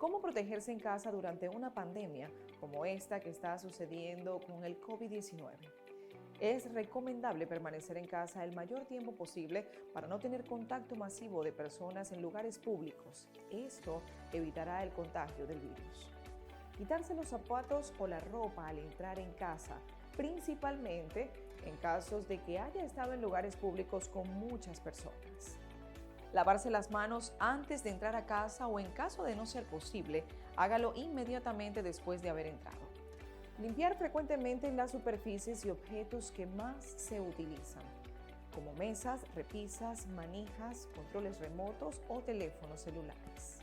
cómo protegerse en casa durante una pandemia como esta que está sucediendo con el COVID-19. Es recomendable permanecer en casa el mayor tiempo posible para no tener contacto masivo de personas en lugares públicos. Esto evitará el contagio del virus. Quitarse los zapatos o la ropa al entrar en casa, principalmente en casos de que haya estado en lugares públicos con muchas personas. Lavarse las manos antes de entrar a casa o en caso de no ser posible, hágalo inmediatamente después de haber entrado. Limpiar frecuentemente las superficies y objetos que más se utilizan, como mesas, repisas, manijas, controles remotos o teléfonos celulares.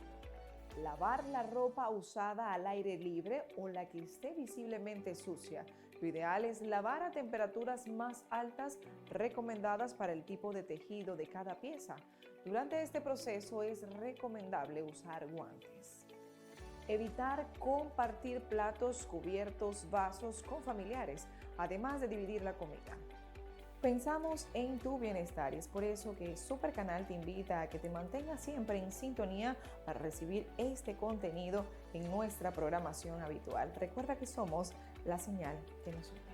Lavar la ropa usada al aire libre o la que esté visiblemente sucia. Lo ideal es lavar a temperaturas más altas recomendadas para el tipo de tejido de cada pieza. Durante este proceso es recomendable usar guantes. Evitar compartir platos, cubiertos, vasos con familiares, además de dividir la comida. Pensamos en tu bienestar y es por eso que Super Canal te invita a que te mantengas siempre en sintonía para recibir este contenido en nuestra programación habitual. Recuerda que somos la señal que nos une.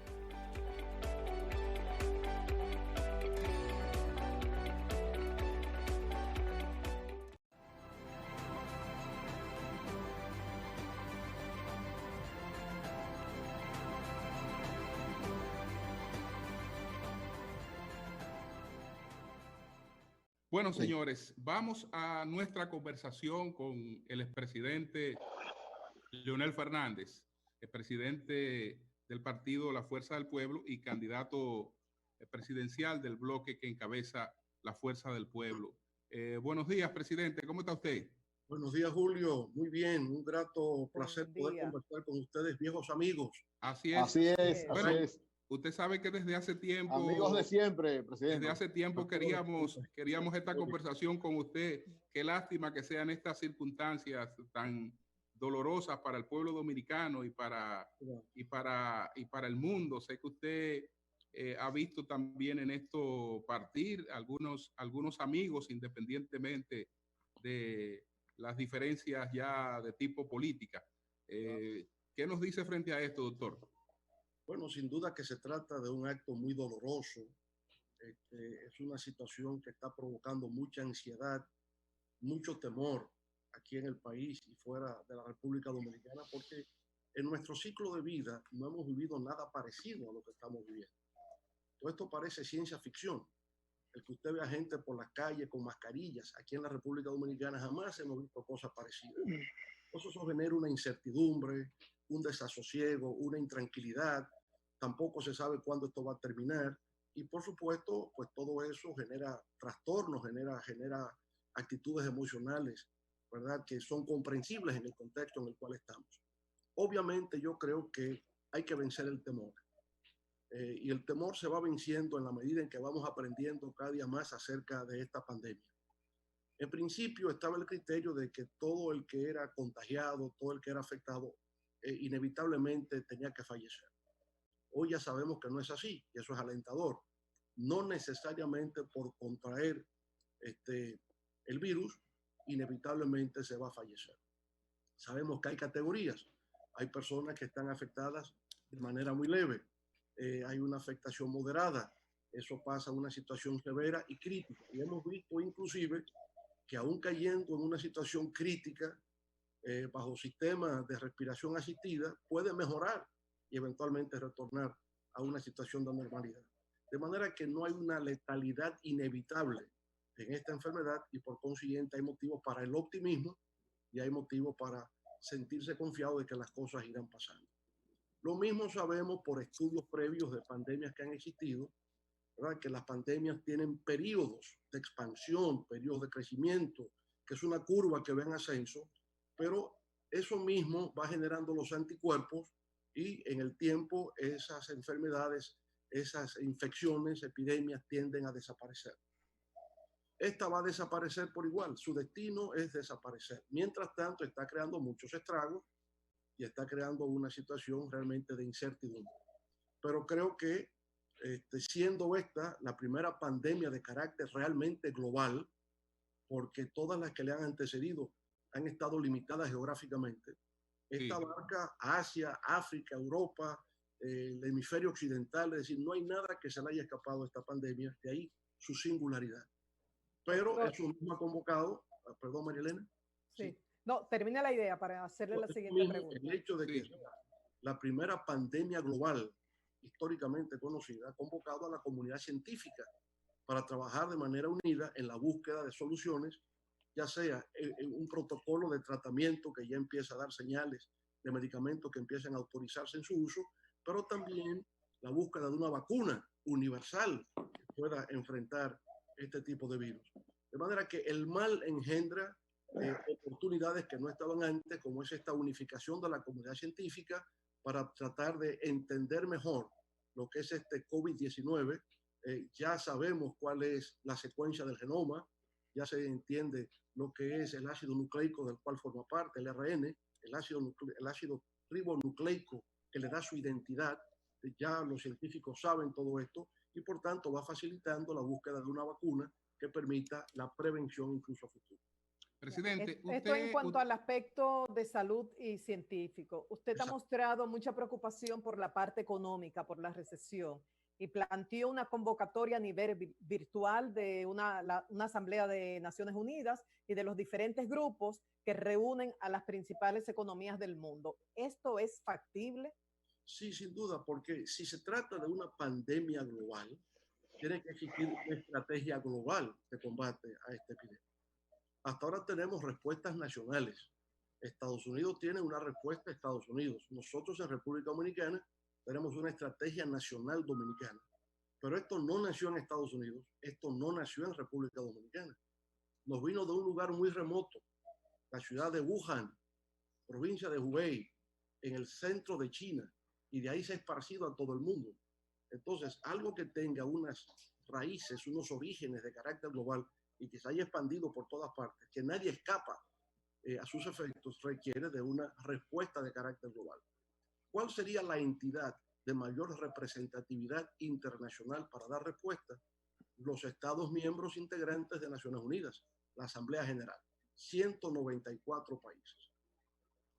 Bueno, señores, vamos a nuestra conversación con el expresidente Leonel Fernández, el presidente del partido La Fuerza del Pueblo y candidato presidencial del bloque que encabeza La Fuerza del Pueblo. Buenos días, presidente. ¿Cómo está usted? Buenos días, Julio. Muy bien. Un grato placer poder conversar con ustedes, viejos amigos. Así es. Así es, bueno, así es. Usted sabe que desde hace tiempo... Amigos de siempre, presidente. Desde hace tiempo queríamos esta conversación con usted. Qué lástima que sean estas circunstancias tan dolorosas para el pueblo dominicano y para el mundo. Sé que usted ha visto también en esto partir algunos amigos, independientemente de las diferencias ya de tipo política. ¿Qué nos dice frente a esto, doctor? Bueno, sin duda que se trata de un acto muy doloroso. Es una situación que está provocando mucha ansiedad, mucho temor aquí en el país y fuera de la República Dominicana, porque en nuestro ciclo de vida no hemos vivido nada parecido a lo que estamos viviendo. Todo esto parece ciencia ficción. El que usted vea gente por las calles con mascarillas aquí en la República Dominicana, jamás hemos visto cosas parecidas. Entonces eso genera una incertidumbre, un desasosiego, una intranquilidad. Tampoco se sabe cuándo esto va a terminar. Y por supuesto, pues todo eso genera trastornos, genera actitudes emocionales, ¿verdad? Que son comprensibles en el contexto en el cual estamos. Obviamente yo creo que hay que vencer el temor. Y el temor se va venciendo en la medida en que vamos aprendiendo cada día más acerca de esta pandemia. En principio estaba el criterio de que todo el que era contagiado, todo el que era afectado, inevitablemente tenía que fallecer. Hoy ya sabemos que no es así, y eso es alentador. No necesariamente por contraer el virus, inevitablemente se va a fallecer. Sabemos que hay categorías. Hay personas que están afectadas de manera muy leve. Hay una afectación moderada. Eso pasa a una situación severa y crítica. Y hemos visto inclusive que aún cayendo en una situación crítica, bajo sistemas de respiración asistida, puede mejorar y eventualmente retornar a una situación de normalidad. De manera que no hay una letalidad inevitable en esta enfermedad y por consiguiente hay motivos para el optimismo y hay motivos para sentirse confiado de que las cosas irán pasando. Lo mismo sabemos por estudios previos de pandemias que han existido, ¿verdad? Que las pandemias tienen periodos de expansión, periodos de crecimiento, que es una curva que va en ascenso, pero eso mismo va generando los anticuerpos y en el tiempo esas enfermedades, esas infecciones, epidemias tienden a desaparecer. Esta va a desaparecer por igual, su destino es desaparecer. Mientras tanto está creando muchos estragos y está creando una situación realmente de incertidumbre. Pero creo que siendo esta la primera pandemia de carácter realmente global, porque todas las que le han antecedido han estado limitadas geográficamente. Esta abarca Asia, África, Europa, el hemisferio occidental, es decir, no hay nada que se le haya escapado a esta pandemia, de ahí su singularidad. Pero eso mismo ha convocado, perdón, María Elena. Sí. No, termina la idea para hacerle la siguiente pregunta. El hecho de que la primera pandemia global históricamente conocida ha convocado a la comunidad científica para trabajar de manera unida en la búsqueda de soluciones, ya sea en un protocolo de tratamiento que ya empieza a dar señales de medicamentos que empiezan a autorizarse en su uso, pero también la búsqueda de una vacuna universal que pueda enfrentar este tipo de virus. De manera que el mal engendra oportunidades que no estaban antes, como es esta unificación de la comunidad científica para tratar de entender mejor lo que es este COVID-19. Ya sabemos cuál es la secuencia del genoma, ya se entiende lo que es el ácido nucleico del cual forma parte, el ARN, el ácido ribonucleico que le da su identidad. Ya los científicos saben todo esto y por tanto va facilitando la búsqueda de una vacuna que permita la prevención incluso a futuro. Presidente, esto en cuanto al aspecto de salud y científico. Usted ha mostrado mucha preocupación por la parte económica, por la recesión, y planteó una convocatoria a nivel virtual de una asamblea de Naciones Unidas y de los diferentes grupos que reúnen a las principales economías del mundo. ¿Esto es factible? Sí, sin duda, porque si se trata de una pandemia global, tiene que existir una estrategia global de combate a esta epidemia. Hasta ahora tenemos respuestas nacionales. Estados Unidos tiene una respuesta a Estados Unidos. Nosotros en República Dominicana tenemos una estrategia nacional dominicana. Pero esto no nació en Estados Unidos, esto no nació en República Dominicana. Nos vino de un lugar muy remoto, la ciudad de Wuhan, provincia de Hubei, en el centro de China, y de ahí se ha esparcido a todo el mundo. Entonces, algo que tenga unas raíces, unos orígenes de carácter global y que se haya expandido por todas partes, que nadie escapa a sus efectos, requiere de una respuesta de carácter global. ¿Cuál sería la entidad de mayor representatividad internacional para dar respuesta? Los Estados miembros integrantes de Naciones Unidas, la Asamblea General, 194 países.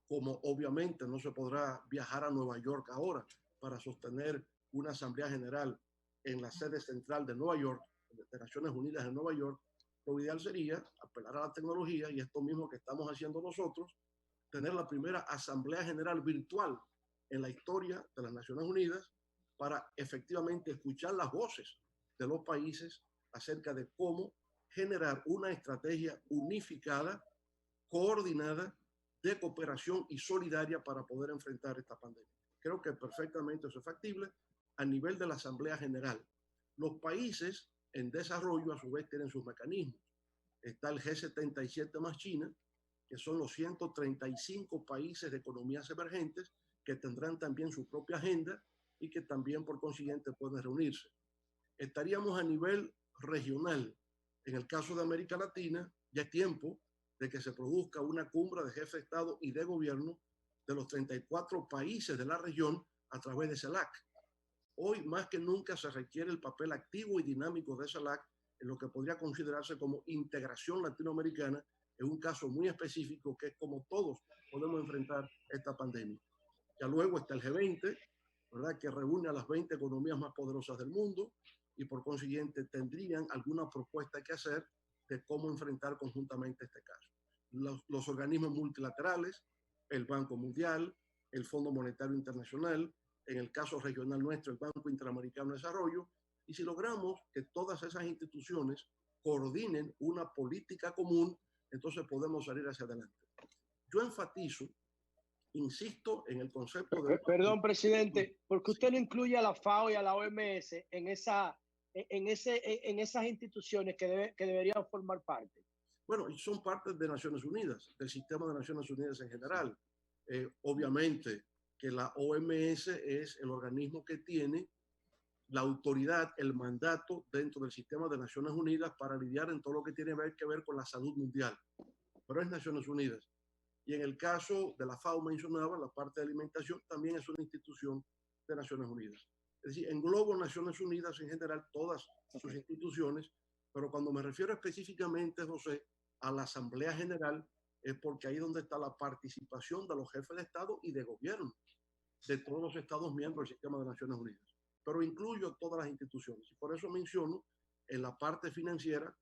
Como obviamente no se podrá viajar a Nueva York ahora para sostener una Asamblea General en la sede central de Nueva York, de Naciones Unidas en Nueva York, lo ideal sería apelar a la tecnología y esto mismo que estamos haciendo nosotros, tener la primera Asamblea General virtual en la historia de las Naciones Unidas para efectivamente escuchar las voces de los países acerca de cómo generar una estrategia unificada, coordinada, de cooperación y solidaria para poder enfrentar esta pandemia. Creo que perfectamente eso es factible a nivel de la Asamblea General. Los países en desarrollo a su vez tienen sus mecanismos. Está el G77 más China, que son los 135 países de economías emergentes que tendrán también su propia agenda y que también por consiguiente pueden reunirse. Estaríamos a nivel regional. En el caso de América Latina, ya es tiempo de que se produzca una cumbre de jefes de Estado y de gobierno de los 34 países de la región a través de CELAC. Hoy más que nunca se requiere el papel activo y dinámico de CELAC en lo que podría considerarse como integración latinoamericana en un caso muy específico que es como todos podemos enfrentar esta pandemia. Ya luego está el G20, ¿verdad?, que reúne a las 20 economías más poderosas del mundo y por consiguiente tendrían alguna propuesta que hacer de cómo enfrentar conjuntamente este caso. Los organismos multilaterales, el Banco Mundial, el Fondo Monetario Internacional, en el caso regional nuestro, el Banco Interamericano de Desarrollo, y si logramos que todas esas instituciones coordinen una política común, entonces podemos salir hacia adelante. Yo enfatizo, insisto en el concepto de... Perdón, presidente, porque usted no incluye a la FAO y a la OMS en esas instituciones que deberían formar parte. Bueno, son parte de Naciones Unidas, del sistema de Naciones Unidas en general. Obviamente que la OMS es el organismo que tiene la autoridad, el mandato dentro del sistema de Naciones Unidas para lidiar en todo lo que tiene que ver con la salud mundial. Pero es Naciones Unidas. Y en el caso de la FAO mencionaba, la parte de alimentación también es una institución de Naciones Unidas. Es decir, englobo Naciones Unidas en general, todas sus instituciones, pero cuando me refiero específicamente, José, a la Asamblea General, es porque ahí es donde está la participación de los jefes de Estado y de gobierno de todos los Estados miembros del sistema de Naciones Unidas. Pero incluyo todas las instituciones. Y por eso menciono en la parte financiera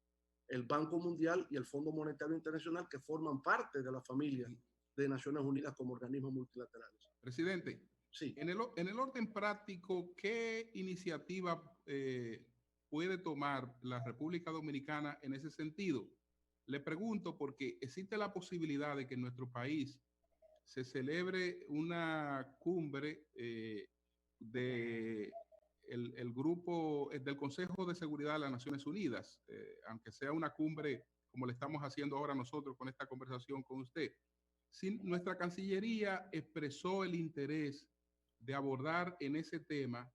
el Banco Mundial y el Fondo Monetario Internacional, que forman parte de la familia de Naciones Unidas como organismos multilaterales. Presidente, sí. En el orden práctico, ¿qué iniciativa puede tomar la República Dominicana en ese sentido? Le pregunto porque existe la posibilidad de que en nuestro país se celebre una cumbre el grupo del Consejo de Seguridad de las Naciones Unidas, aunque sea una cumbre como le estamos haciendo ahora nosotros con esta conversación con usted. Nuestra Cancillería expresó el interés de abordar en ese tema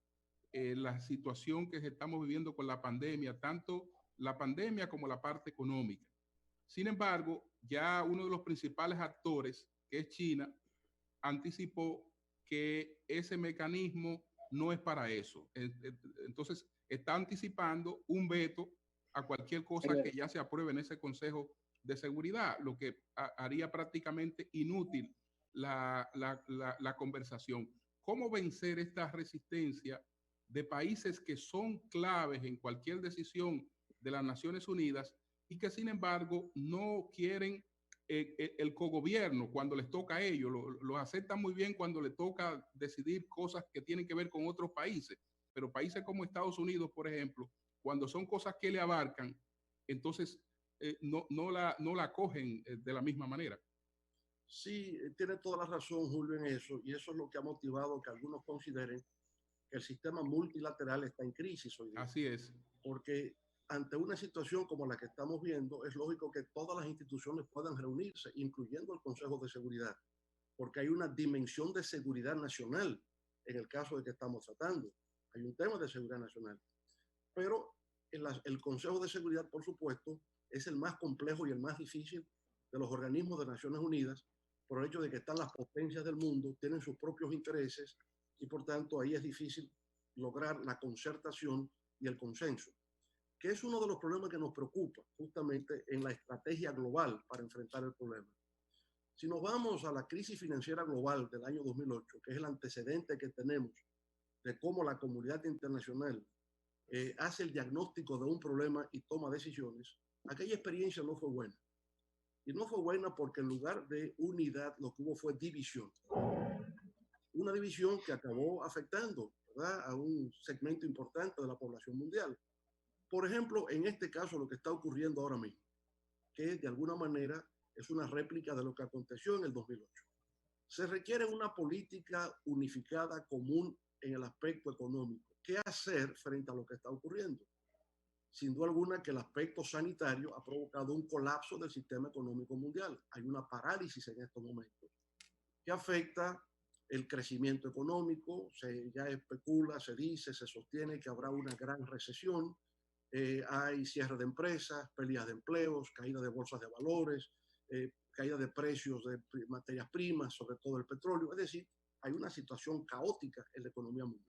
la situación que estamos viviendo con la pandemia, tanto la pandemia como la parte económica. Sin embargo, ya uno de los principales actores, que es China, anticipó que ese mecanismo no es para eso. Entonces, está anticipando un veto a cualquier cosa que ya se apruebe en ese Consejo de Seguridad, lo que haría prácticamente inútil la conversación. ¿Cómo vencer esta resistencia de países que son claves en cualquier decisión de las Naciones Unidas y que sin embargo no quieren el cogobierno cuando les toca a ellos? Lo aceptan muy bien cuando les toca decidir cosas que tienen que ver con otros países, pero países como Estados Unidos, por ejemplo, cuando son cosas que le abarcan, entonces no la cogen de la misma manera. Sí, tiene toda la razón, Julio, en eso, y eso es lo que ha motivado que algunos consideren que el sistema multilateral está en crisis hoy día. Así es. Porque ante una situación como la que estamos viendo, es lógico que todas las instituciones puedan reunirse, incluyendo el Consejo de Seguridad, porque hay una dimensión de seguridad nacional en el caso de que estamos tratando. Hay un tema de seguridad nacional. Pero el Consejo de Seguridad, por supuesto, es el más complejo y el más difícil de los organismos de Naciones Unidas, por el hecho de que están las potencias del mundo, tienen sus propios intereses y por tanto ahí es difícil lograr la concertación y el consenso, que es uno de los problemas que nos preocupa justamente en la estrategia global para enfrentar el problema. Si nos vamos a la crisis financiera global del año 2008, que es el antecedente que tenemos de cómo la comunidad internacional hace el diagnóstico de un problema y toma decisiones, aquella experiencia no fue buena. Y no fue buena porque en lugar de unidad lo que hubo fue división. Una división que acabó afectando, ¿verdad?, a un segmento importante de la población mundial. Por ejemplo, en este caso lo que está ocurriendo ahora mismo, que de alguna manera es una réplica de lo que aconteció en el 2008. Se requiere una política unificada común en el aspecto económico. ¿Qué hacer frente a lo que está ocurriendo? Sin duda alguna que el aspecto sanitario ha provocado un colapso del sistema económico mundial. Hay una parálisis en estos momentos que afecta el crecimiento económico. Ya especula, se dice, se sostiene que habrá una gran recesión. Hay cierre de empresas, pérdidas de empleos, caída de bolsas de valores, caída de precios de materias primas, sobre todo el petróleo. Es decir, hay una situación caótica en la economía mundial.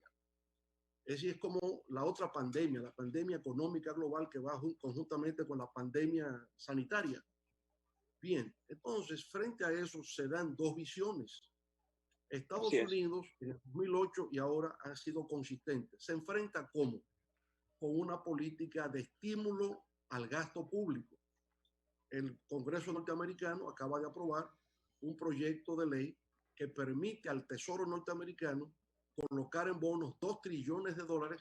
Es decir, es como la otra pandemia, la pandemia económica global que va conjuntamente con la pandemia sanitaria. Bien, entonces, frente a eso se dan dos visiones. Estados Unidos en el 2008 y ahora ha sido consistente. Se enfrenta ¿cómo? Con una política de estímulo al gasto público. El Congreso norteamericano acaba de aprobar un proyecto de ley que permite al Tesoro norteamericano colocar en bonos $2 trillones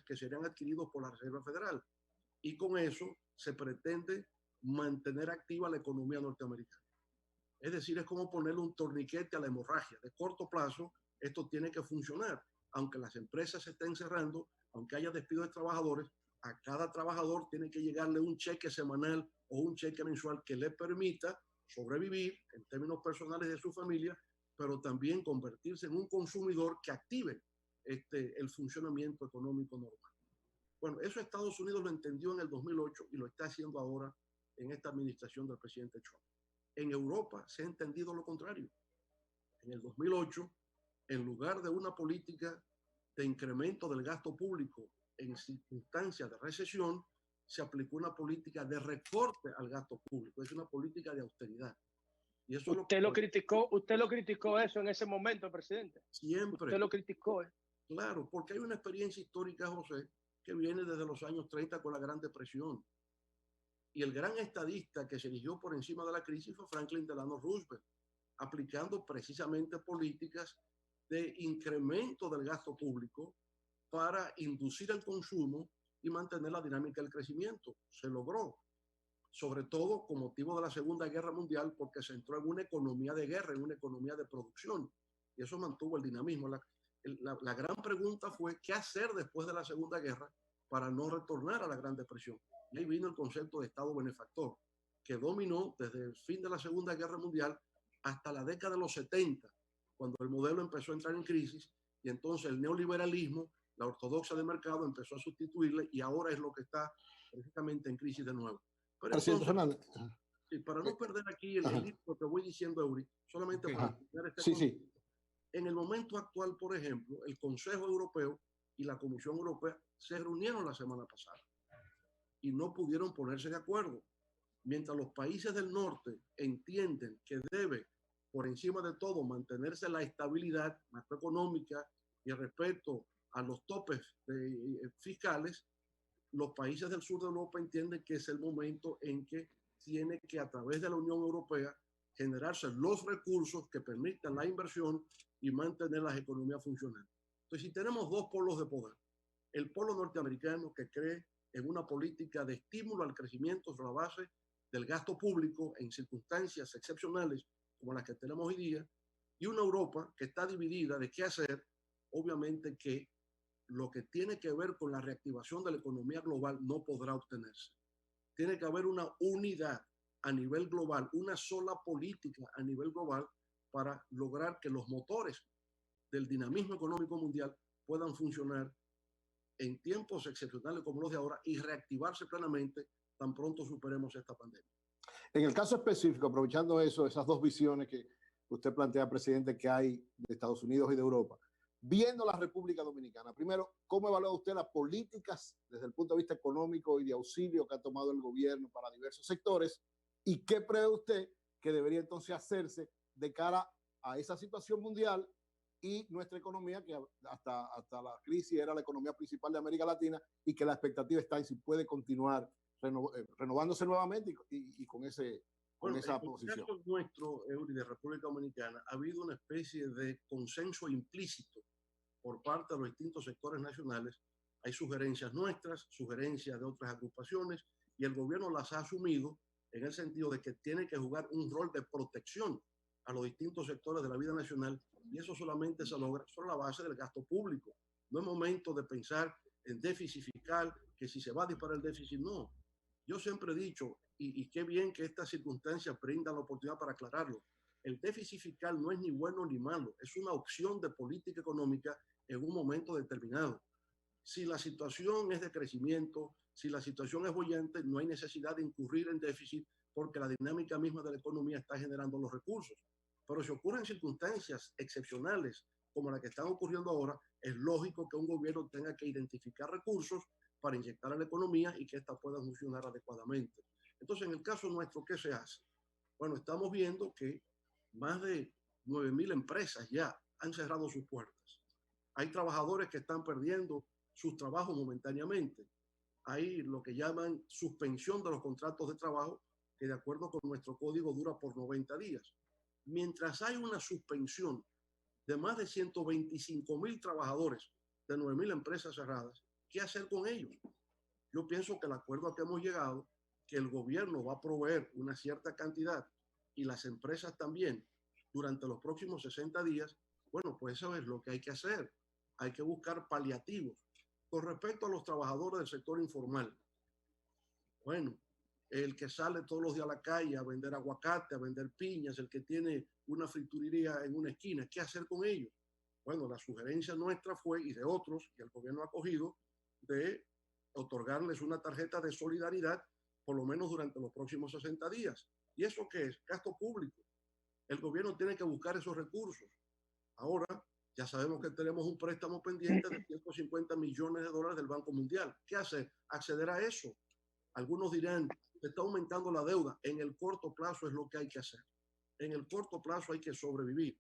que serían adquiridos por la Reserva Federal. Y con eso se pretende mantener activa la economía norteamericana. Es decir, es como ponerle un torniquete a la hemorragia. De corto plazo, esto tiene que funcionar. Aunque las empresas se estén cerrando, aunque haya despido de trabajadores, a cada trabajador tiene que llegarle un cheque semanal o un cheque mensual que le permita sobrevivir en términos personales de su familia, pero también convertirse en un consumidor que active el funcionamiento económico normal. Bueno, eso Estados Unidos lo entendió en el 2008 y lo está haciendo ahora en esta administración del presidente Trump. En Europa se ha entendido lo contrario. En el 2008, en lugar de una política de incremento del gasto público en circunstancias de recesión, se aplicó una política de recorte al gasto público, es una política de austeridad. Y eso usted lo criticó eso en ese momento, presidente. Siempre. Usted lo criticó. Claro, porque hay una experiencia histórica, José, que viene desde los años 30 con la Gran Depresión. Y el gran estadista que se eligió por encima de la crisis fue Franklin Delano Roosevelt, aplicando precisamente políticas de incremento del gasto público para inducir el consumo y mantener la dinámica del crecimiento. Se logró, sobre todo con motivo de la Segunda Guerra Mundial, porque se entró en una economía de guerra, en una economía de producción, y eso mantuvo el dinamismo. La gran pregunta fue, ¿qué hacer después de la Segunda Guerra para no retornar a la Gran Depresión? Y ahí vino el concepto de Estado benefactor, que dominó desde el fin de la Segunda Guerra Mundial hasta la década de los 70, cuando el modelo empezó a entrar en crisis, y entonces el neoliberalismo, la ortodoxia de mercado, empezó a sustituirle, y ahora es lo que está precisamente en crisis de nuevo. Pero entonces, sí, para no perder aquí el hilo que voy diciendo, Eury, solamente para terminar este concepto. En el momento actual, por ejemplo, el Consejo Europeo y la Comisión Europea se reunieron la semana pasada y no pudieron ponerse de acuerdo. Mientras los países del norte entienden que debe, por encima de todo, mantenerse la estabilidad macroeconómica y el respeto a los topes fiscales, los países del sur de Europa entienden que es el momento en que tiene que, a través de la Unión Europea, generarse los recursos que permitan la inversión y mantener las economías funcionando. Entonces, si tenemos dos polos de poder, el polo norteamericano, que cree en una política de estímulo al crecimiento sobre la base del gasto público en circunstancias excepcionales como las que tenemos hoy día, y una Europa que está dividida de qué hacer, obviamente que lo que tiene que ver con la reactivación de la economía global no podrá obtenerse. Tiene que haber una unidad a nivel global, una sola política a nivel global para lograr que los motores del dinamismo económico mundial puedan funcionar en tiempos excepcionales como los de ahora y reactivarse plenamente tan pronto superemos esta pandemia. En el caso específico, aprovechando eso, esas dos visiones que usted plantea, presidente, que hay de Estados Unidos y de Europa, viendo la República Dominicana, primero, ¿cómo evalúa usted las políticas desde el punto de vista económico y de auxilio que ha tomado el gobierno para diversos sectores? ¿Y qué prevé usted que debería entonces hacerse de cara a esa situación mundial y nuestra economía, que hasta la crisis era la economía principal de América Latina, y que la expectativa está en si puede continuar renovándose nuevamente y con esa posición? En el caso nuestro, Eury, de República Dominicana, ha habido una especie de consenso implícito por parte de los distintos sectores nacionales. Hay sugerencias nuestras, sugerencias de otras agrupaciones, y el gobierno las ha asumido en el sentido de que tiene que jugar un rol de protección a los distintos sectores de la vida nacional, y eso solamente se logra sobre la base del gasto público. No es momento de pensar en déficit fiscal, que si se va a disparar el déficit, no. Yo siempre he dicho, y qué bien que estas circunstancias brindan la oportunidad para aclararlo, el déficit fiscal no es ni bueno ni malo, es una opción de política económica en un momento determinado. Si la situación es de crecimiento, si la situación es bollante, no hay necesidad de incurrir en déficit porque la dinámica misma de la economía está generando los recursos. Pero si ocurren circunstancias excepcionales como la que están ocurriendo ahora, es lógico que un gobierno tenga que identificar recursos para inyectar a la economía y que ésta pueda funcionar adecuadamente. Entonces, en el caso nuestro, ¿qué se hace? Bueno, estamos viendo que más de 9,000 empresas ya han cerrado sus puertas. Hay trabajadores que están perdiendo sus trabajos momentáneamente. Hay lo que llaman suspensión de los contratos de trabajo, que de acuerdo con nuestro código dura por 90 días. Mientras hay una suspensión de más de 125,000 trabajadores de 9,000 empresas cerradas, ¿qué hacer con ellos? Yo pienso que el acuerdo a que hemos llegado, que el gobierno va a proveer una cierta cantidad y las empresas también durante los próximos 60 días, bueno, pues eso es lo que hay que hacer. Hay que buscar paliativos. Con respecto a los trabajadores del sector informal, bueno, el que sale todos los días a la calle a vender aguacate, a vender piñas, el que tiene una friturería en una esquina, ¿qué hacer con ellos? Bueno, la sugerencia nuestra fue, y de otros, que el gobierno ha cogido, de otorgarles una tarjeta de solidaridad, por lo menos durante los próximos 60 días. ¿Y eso qué es? Gasto público. El gobierno tiene que buscar esos recursos. Ahora, ya sabemos que tenemos un préstamo pendiente de 150 millones de dólares del Banco Mundial. ¿Qué hacer? Acceder a eso. Algunos dirán, se está aumentando la deuda. En el corto plazo es lo que hay que hacer. En el corto plazo hay que sobrevivir.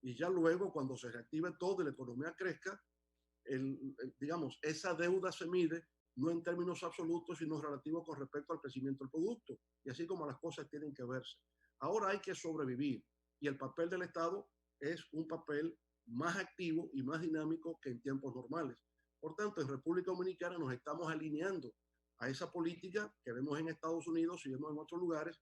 Y ya luego, cuando se reactive todo y la economía crezca, digamos, esa deuda se mide no en términos absolutos, sino relativos con respecto al crecimiento del producto. Y así como las cosas tienen que verse. Ahora hay que sobrevivir. Y el papel del Estado es un papel más activo y más dinámico que en tiempos normales. Por tanto, en República Dominicana nos estamos alineando a esa política que vemos en Estados Unidos y vemos en otros lugares,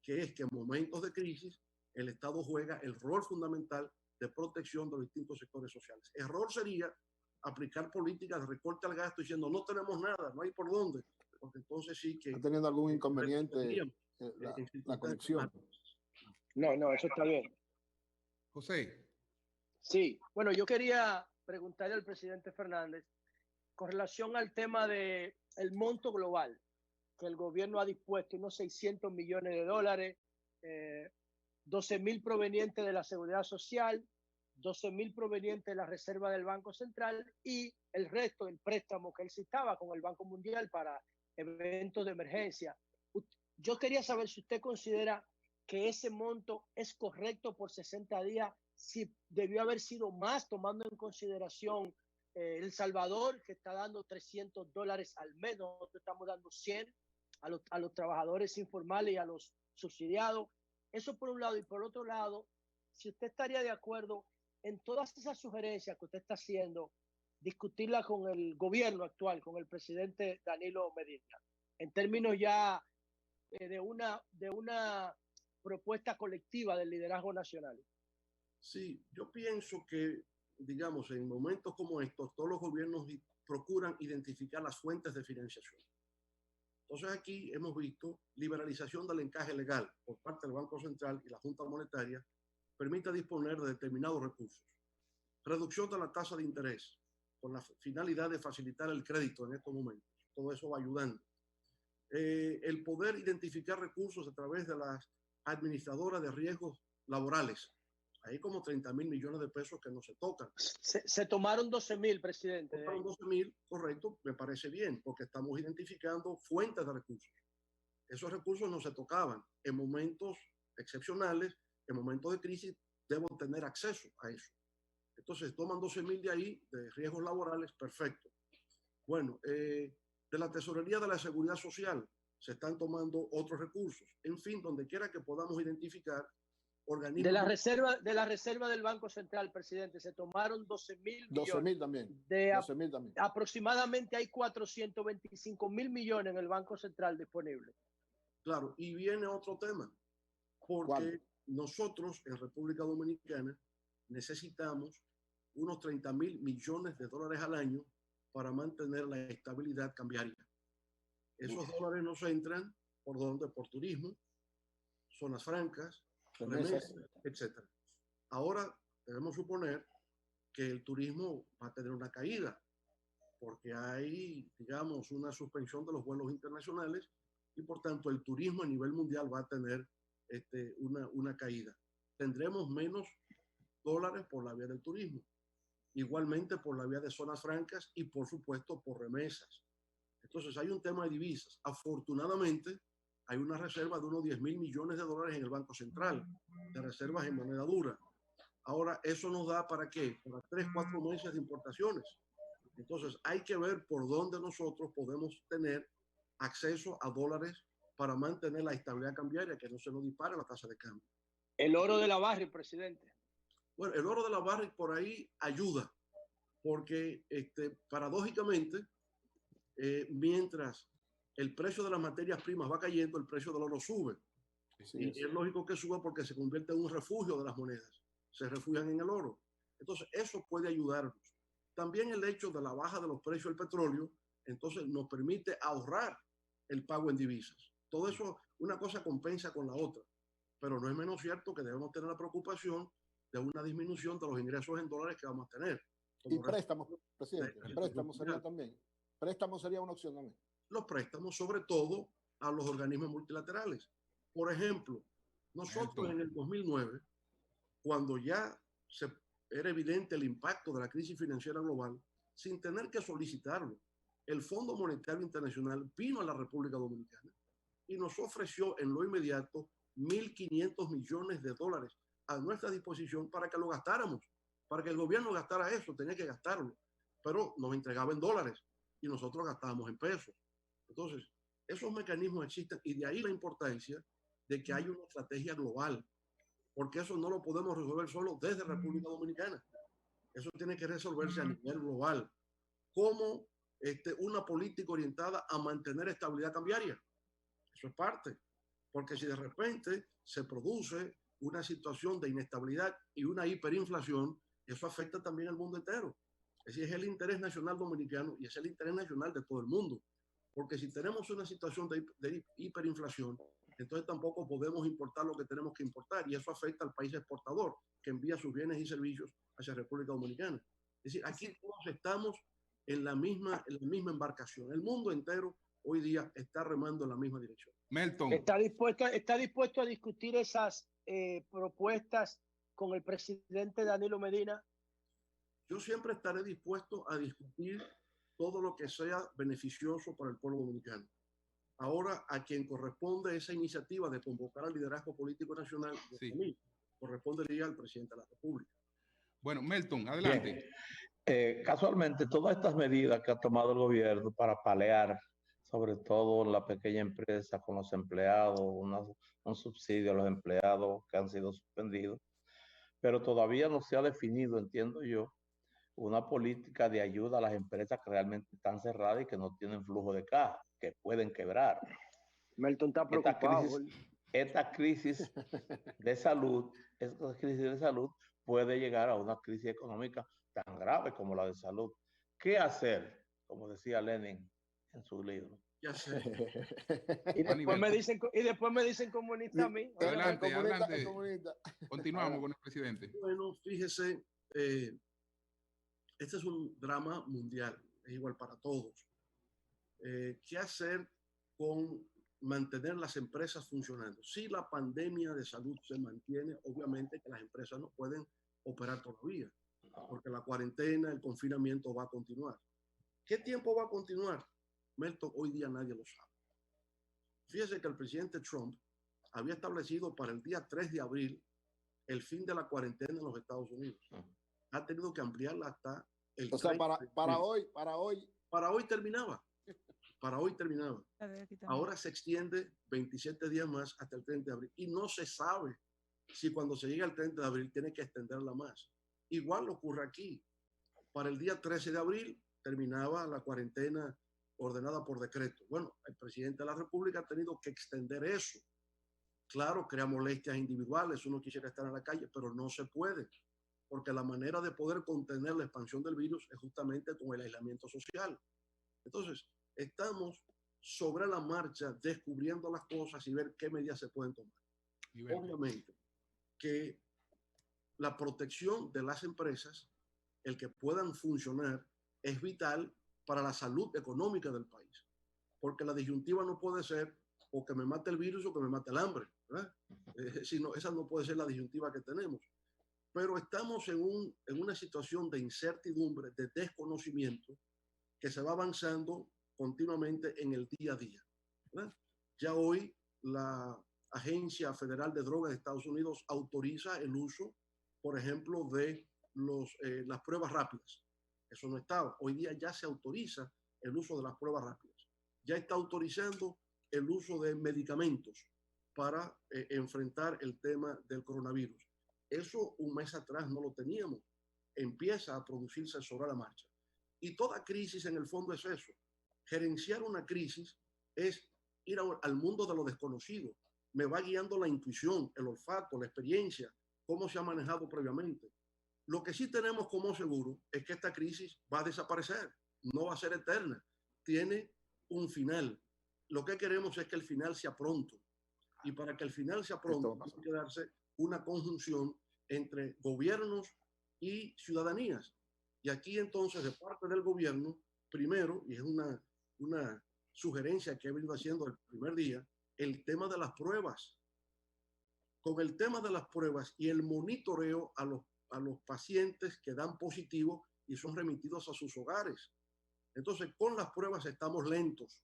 que es que en momentos de crisis el Estado juega el rol fundamental de protección de los distintos sectores sociales. Error sería aplicar políticas de recorte al gasto diciendo no tenemos nada, no hay por dónde, porque entonces sí que... ¿Está teniendo algún inconveniente la conexión? No, eso está bien. José. Sí, bueno, yo quería preguntarle al presidente Fernández con relación al tema del monto global que el gobierno ha dispuesto, unos 600 millones de dólares, 12.000 provenientes de la Seguridad Social, 12.000 provenientes de la Reserva del Banco Central y el resto del préstamo que él citaba con el Banco Mundial para eventos de emergencia. Yo quería saber si usted considera que ese monto es correcto por 60 días, si debió haber sido más, tomando en consideración El Salvador, que está dando $300 al mes, nosotros estamos dando 100 a los trabajadores informales y a los subsidiados. Eso por un lado. Y por otro lado, si usted estaría de acuerdo en todas esas sugerencias que usted está haciendo, discutirla con el gobierno actual, con el presidente Danilo Medina, en términos ya de una propuesta colectiva del liderazgo nacional. Sí, yo pienso que, digamos, en momentos como estos, todos los gobiernos procuran identificar las fuentes de financiación. Entonces aquí hemos visto liberalización del encaje legal por parte del Banco Central y la Junta Monetaria permite disponer de determinados recursos. Reducción de la tasa de interés con la finalidad de facilitar el crédito en estos momentos. Todo eso va ayudando. El poder identificar recursos a través de las administradoras de riesgos laborales. Hay como 30.000 millones de pesos que no se tocan. Se tomaron 12.000, presidente. Tomaron 12.000, correcto, me parece bien, porque estamos identificando fuentes de recursos. Esos recursos no se tocaban. En momentos excepcionales, en momentos de crisis, debo tener acceso a eso. Entonces, toman 12.000 de ahí, de riesgos laborales, perfecto. Bueno, de la Tesorería de la Seguridad Social se están tomando otros recursos. En fin, donde quiera que podamos identificar organismos. De la reserva del Banco Central, presidente, se tomaron 12.000 millones. 12.000 también. 12.000 también. Aproximadamente hay 425.000 millones en el Banco Central disponible. Claro, y viene otro tema, porque ¿cuál? Nosotros en República Dominicana necesitamos unos 30.000 millones de dólares al año para mantener la estabilidad cambiaria. Esos dólares nos entran por donde, por turismo, zonas francas, remesas, etc. Ahora debemos suponer que el turismo va a tener una caída, porque hay, digamos, una suspensión de los vuelos internacionales y por tanto el turismo a nivel mundial va a tener una caída. Tendremos menos dólares por la vía del turismo, igualmente por la vía de zonas francas y por supuesto por remesas. Entonces hay un tema de divisas. Afortunadamente hay una reserva de unos 10.000 millones de dólares en el Banco Central, de reservas en moneda dura. Ahora, ¿eso nos da para qué? Para 3-4 meses de importaciones. Entonces hay que ver por dónde nosotros podemos tener acceso a dólares para mantener la estabilidad cambiaria, que no se nos dispare la tasa de cambio. El oro de la Barrick, presidente. Bueno, el oro de la Barrick por ahí ayuda, porque paradójicamente, mientras el precio de las materias primas va cayendo, el precio del oro sube. Sí, y es lógico que suba porque se convierte en un refugio de las monedas. Se refugian en el oro. Entonces, eso puede ayudarnos. También el hecho de la baja de los precios del petróleo, entonces nos permite ahorrar el pago en divisas. Todo eso, una cosa compensa con la otra. Pero no es menos cierto que debemos tener la preocupación de una disminución de los ingresos en dólares que vamos a tener. Y préstamos, presidente, préstamos sería también. Préstamos sería una opción también. Los préstamos, sobre todo a los organismos multilaterales. Por ejemplo, nosotros en el 2009, cuando ya era evidente el impacto de la crisis financiera global, sin tener que solicitarlo, el Fondo Monetario Internacional vino a la República Dominicana y nos ofreció en lo inmediato 1.500 millones de dólares a nuestra disposición para que lo gastáramos, para que el gobierno gastara eso, tenía que gastarlo, pero nos entregaba en dólares y nosotros gastábamos en pesos. Entonces, esos mecanismos existen y de ahí la importancia de que haya una estrategia global, porque eso no lo podemos resolver solo desde República Dominicana. Eso tiene que resolverse a nivel global, como una política orientada a mantener estabilidad cambiaria. Eso es parte, porque si de repente se produce una situación de inestabilidad y una hiperinflación, eso afecta también al mundo entero. Es decir, es el interés nacional dominicano y es el interés nacional de todo el mundo. Porque si tenemos una situación de hiperinflación, entonces tampoco podemos importar lo que tenemos que importar y eso afecta al país exportador que envía sus bienes y servicios hacia República Dominicana. Es decir, aquí todos estamos en la misma embarcación. El mundo entero hoy día está remando en la misma dirección. Melton. ¿Está dispuesto a discutir esas propuestas con el presidente Danilo Medina? Yo siempre estaré dispuesto a discutir todo lo que sea beneficioso para el pueblo dominicano. Ahora, a quien corresponde esa iniciativa de convocar al liderazgo político nacional, sí, a mí, correspondería al presidente de la República. Bueno, Melton, adelante. Casualmente, todas estas medidas que ha tomado el gobierno para paliar, sobre todo la pequeña empresa con los empleados, un subsidio a los empleados que han sido suspendidos, pero todavía no se ha definido, entiendo yo, una política de ayuda a las empresas que realmente están cerradas y que no tienen flujo de caja, que pueden quebrar. Melton está preocupado. Esta crisis de salud puede llegar a una crisis económica tan grave como la de salud. ¿Qué hacer? Como decía Lenin en su libro. Ya sé. Y después me dicen comunista a mí. Adelante, adelante. Continuamos con el presidente. Bueno, fíjese, este es un drama mundial, es igual para todos. ¿Qué hacer con mantener las empresas funcionando? Si la pandemia de salud se mantiene, obviamente que las empresas no pueden operar todavía, porque la cuarentena, el confinamiento va a continuar. ¿Qué tiempo va a continuar? Melton, hoy día nadie lo sabe. Fíjese que el presidente Trump había establecido para el día 3 de abril el fin de la cuarentena en los Estados Unidos. Ha tenido que ampliarla hasta el... O sea, para hoy terminaba. Para hoy terminaba. Ahora se extiende 27 días más hasta el 30 de abril. Y no se sabe si cuando se llega al 30 de abril tiene que extenderla más. Igual ocurre aquí. Para el día 13 de abril terminaba la cuarentena ordenada por decreto. Bueno, el presidente de la República ha tenido que extender eso. Claro, crea molestias individuales, uno quisiera estar en la calle, pero no se puede, porque la manera de poder contener la expansión del virus es justamente con el aislamiento social. Entonces, estamos sobre la marcha descubriendo las cosas y ver qué medidas se pueden tomar. Obviamente que la protección de las empresas, el que puedan funcionar, es vital para la salud económica del país, porque la disyuntiva no puede ser o que me mate el virus o que me mate el hambre, ¿verdad? Sino, esa no puede ser la disyuntiva que tenemos. Pero estamos en una situación de incertidumbre, de desconocimiento, que se va avanzando continuamente en el día a día, ¿verdad? Ya hoy la Agencia Federal de Drogas de Estados Unidos autoriza el uso, por ejemplo, de las pruebas rápidas. Eso no estaba. Hoy día ya se autoriza el uso de las pruebas rápidas. Ya está autorizando el uso de medicamentos para enfrentar el tema del coronavirus. Eso un mes atrás no lo teníamos. Empieza a producirse sobre la marcha. Y toda crisis en el fondo es eso. Gerenciar una crisis es ir al mundo de lo desconocido. Me va guiando la intuición, el olfato, la experiencia, cómo se ha manejado previamente. Lo que sí tenemos como seguro es que esta crisis va a desaparecer, no va a ser eterna, tiene un final. Lo que queremos es que el final sea pronto. Y para que el final sea pronto, tiene que darse una conjunción entre gobiernos y ciudadanías. Y aquí entonces, de parte del gobierno, primero, y es una sugerencia que he venido haciendo el primer día, el tema de las pruebas. Con el tema de las pruebas y el monitoreo a los pacientes que dan positivo y son remitidos a sus hogares. Entonces, con las pruebas estamos lentos.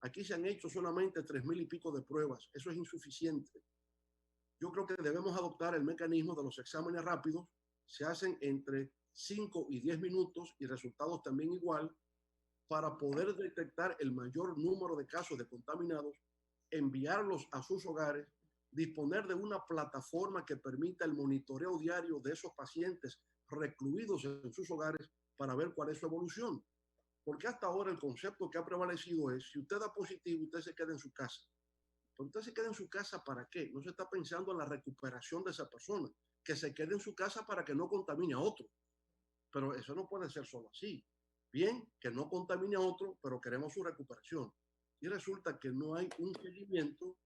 Aquí se han hecho solamente 3,000 y pico de pruebas. Eso es insuficiente. Yo creo que debemos adoptar el mecanismo de los exámenes rápidos. Se hacen entre 5 y 10 minutos y resultados también igual, para poder detectar el mayor número de casos de contaminados, enviarlos a sus hogares, disponer de una plataforma que permita el monitoreo diario de esos pacientes recluidos en sus hogares para ver cuál es su evolución. Porque hasta ahora el concepto que ha prevalecido es, si usted da positivo, usted se queda en su casa. Pero usted se queda en su casa, ¿para qué? No se está pensando en la recuperación de esa persona, que se quede en su casa para que no contamine a otro. Pero eso no puede ser solo así. Bien, que no contamine a otro, pero queremos su recuperación. Y resulta que no hay un seguimiento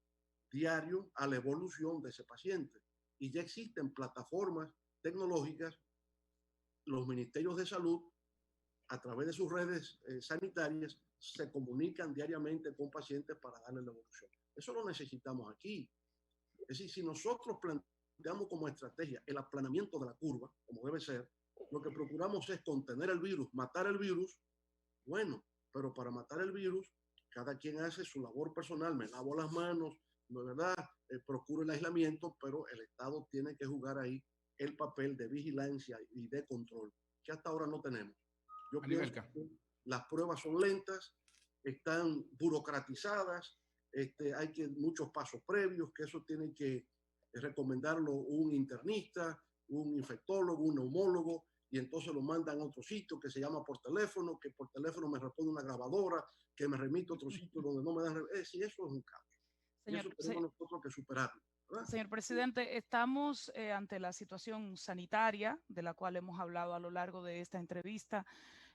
diario a la evolución de ese paciente. Y ya existen plataformas tecnológicas, los ministerios de salud, a través de sus redes sanitarias, se comunican diariamente con pacientes para darle la evolución. Eso lo necesitamos aquí. Es decir, si nosotros planteamos como estrategia el aplanamiento de la curva, como debe ser, lo que procuramos es contener el virus, matar el virus. Bueno, pero para matar el virus, cada quien hace su labor personal, me lavo las manos, ¿no es verdad? Procuro el aislamiento, pero el Estado tiene que jugar ahí el papel de vigilancia y de control, que hasta ahora no tenemos. Yo pienso que las pruebas son lentas, están burocratizadas, hay que muchos pasos previos, que eso tiene que recomendarlo un internista, un infectólogo, un neumólogo, y entonces lo mandan a otro sitio que se llama por teléfono, que por teléfono me responde una grabadora, que me remite a otro sitio donde no me dan... sí, eso es un caos. Señor, y eso tenemos nosotros que superarlo, ¿verdad? Señor presidente, estamos ante la situación sanitaria de la cual hemos hablado a lo largo de esta entrevista,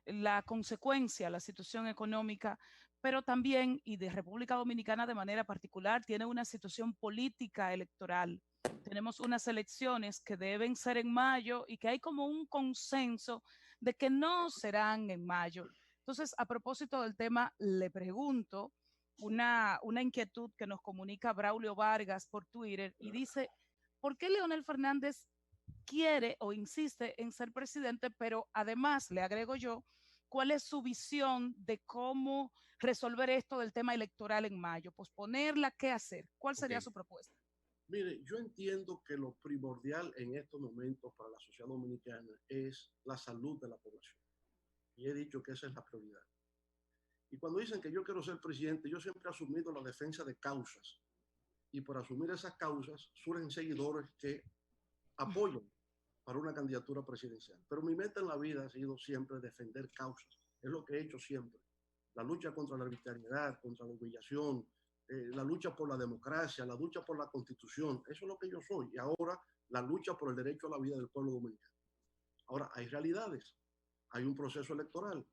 la consecuencia, la situación económica, pero también, y de República Dominicana de manera particular, tiene una situación política electoral. Tenemos unas elecciones que deben ser en mayo y que hay como un consenso de que no serán en mayo. Entonces, a propósito del tema, le pregunto una inquietud que nos comunica Braulio Vargas por Twitter y dice, ¿por qué Leonel Fernández quiere o insiste en ser presidente? Pero además, le agrego yo, ¿cuál es su visión de cómo resolver esto del tema electoral en mayo? ¿Posponerla? ¿Qué hacer? ¿Cuál sería su propuesta? Mire, yo entiendo que lo primordial en estos momentos para la sociedad dominicana es la salud de la población. Y he dicho que esa es la prioridad. Y cuando dicen que yo quiero ser presidente, yo siempre he asumido la defensa de causas. Y por asumir esas causas surgen seguidores que apoyan para una candidatura presidencial. Pero mi meta en la vida ha sido siempre defender causas. Es lo que he hecho siempre. La lucha contra la arbitrariedad, contra la humillación, la lucha por la democracia, la lucha por la constitución. Eso es lo que yo soy. Y ahora la lucha por el derecho a la vida del pueblo dominicano. Ahora, hay realidades. Hay un proceso electoral.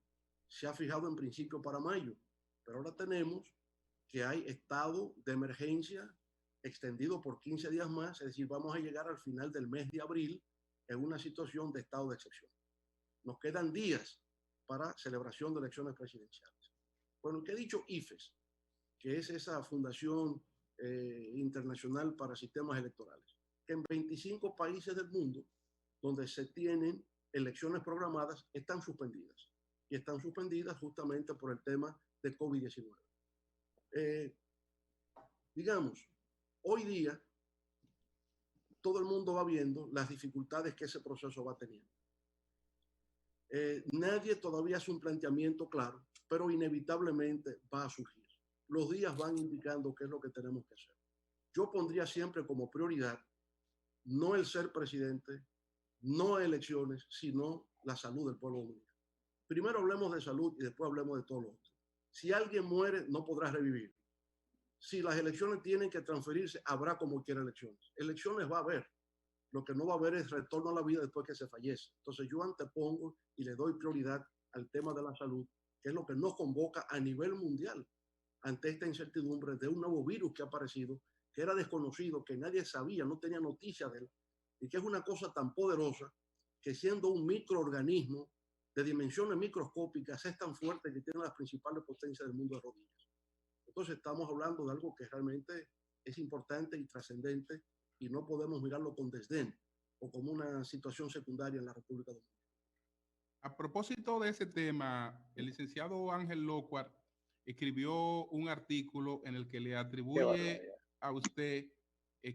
Se ha fijado en principio para mayo. Pero ahora tenemos que hay estado de emergencia extendido por 15 días más. Es decir, vamos a llegar al final del mes de abril en una situación de estado de excepción. Nos quedan días para celebración de elecciones presidenciales. Bueno, ¿qué ha dicho IFES? Que es esa fundación internacional para sistemas electorales, que en 25 países del mundo donde se tienen elecciones programadas están suspendidas. Y están suspendidas justamente por el tema de COVID-19. Digamos, hoy día todo el mundo va viendo las dificultades que ese proceso va teniendo. Nadie todavía hace un planteamiento claro, pero inevitablemente va a surgir. Los días van indicando qué es lo que tenemos que hacer. Yo pondría siempre como prioridad no el ser presidente, no elecciones, sino la salud del pueblo dominicano. Primero hablemos de salud y después hablemos de todo lo otro. Si alguien muere, no podrá revivir. Si las elecciones tienen que transferirse, habrá como quiera elecciones. Elecciones va a haber. Lo que no va a haber es retorno a la vida después que se fallece. Entonces yo antepongo y le doy prioridad al tema de la salud, que es lo que nos convoca a nivel mundial ante esta incertidumbre de un nuevo virus que ha aparecido, que era desconocido, que nadie sabía, no tenía noticia de él, y que es una cosa tan poderosa que siendo un microorganismo de dimensiones microscópicas es tan fuerte que tiene las principales potencias del mundo de rodillas. Entonces estamos hablando de algo que realmente es importante y trascendente y no podemos mirarlo con desdén o como una situación secundaria en la República Dominicana. A propósito de ese tema, el licenciado Ángel Locuar escribió un artículo en el que le atribuye a usted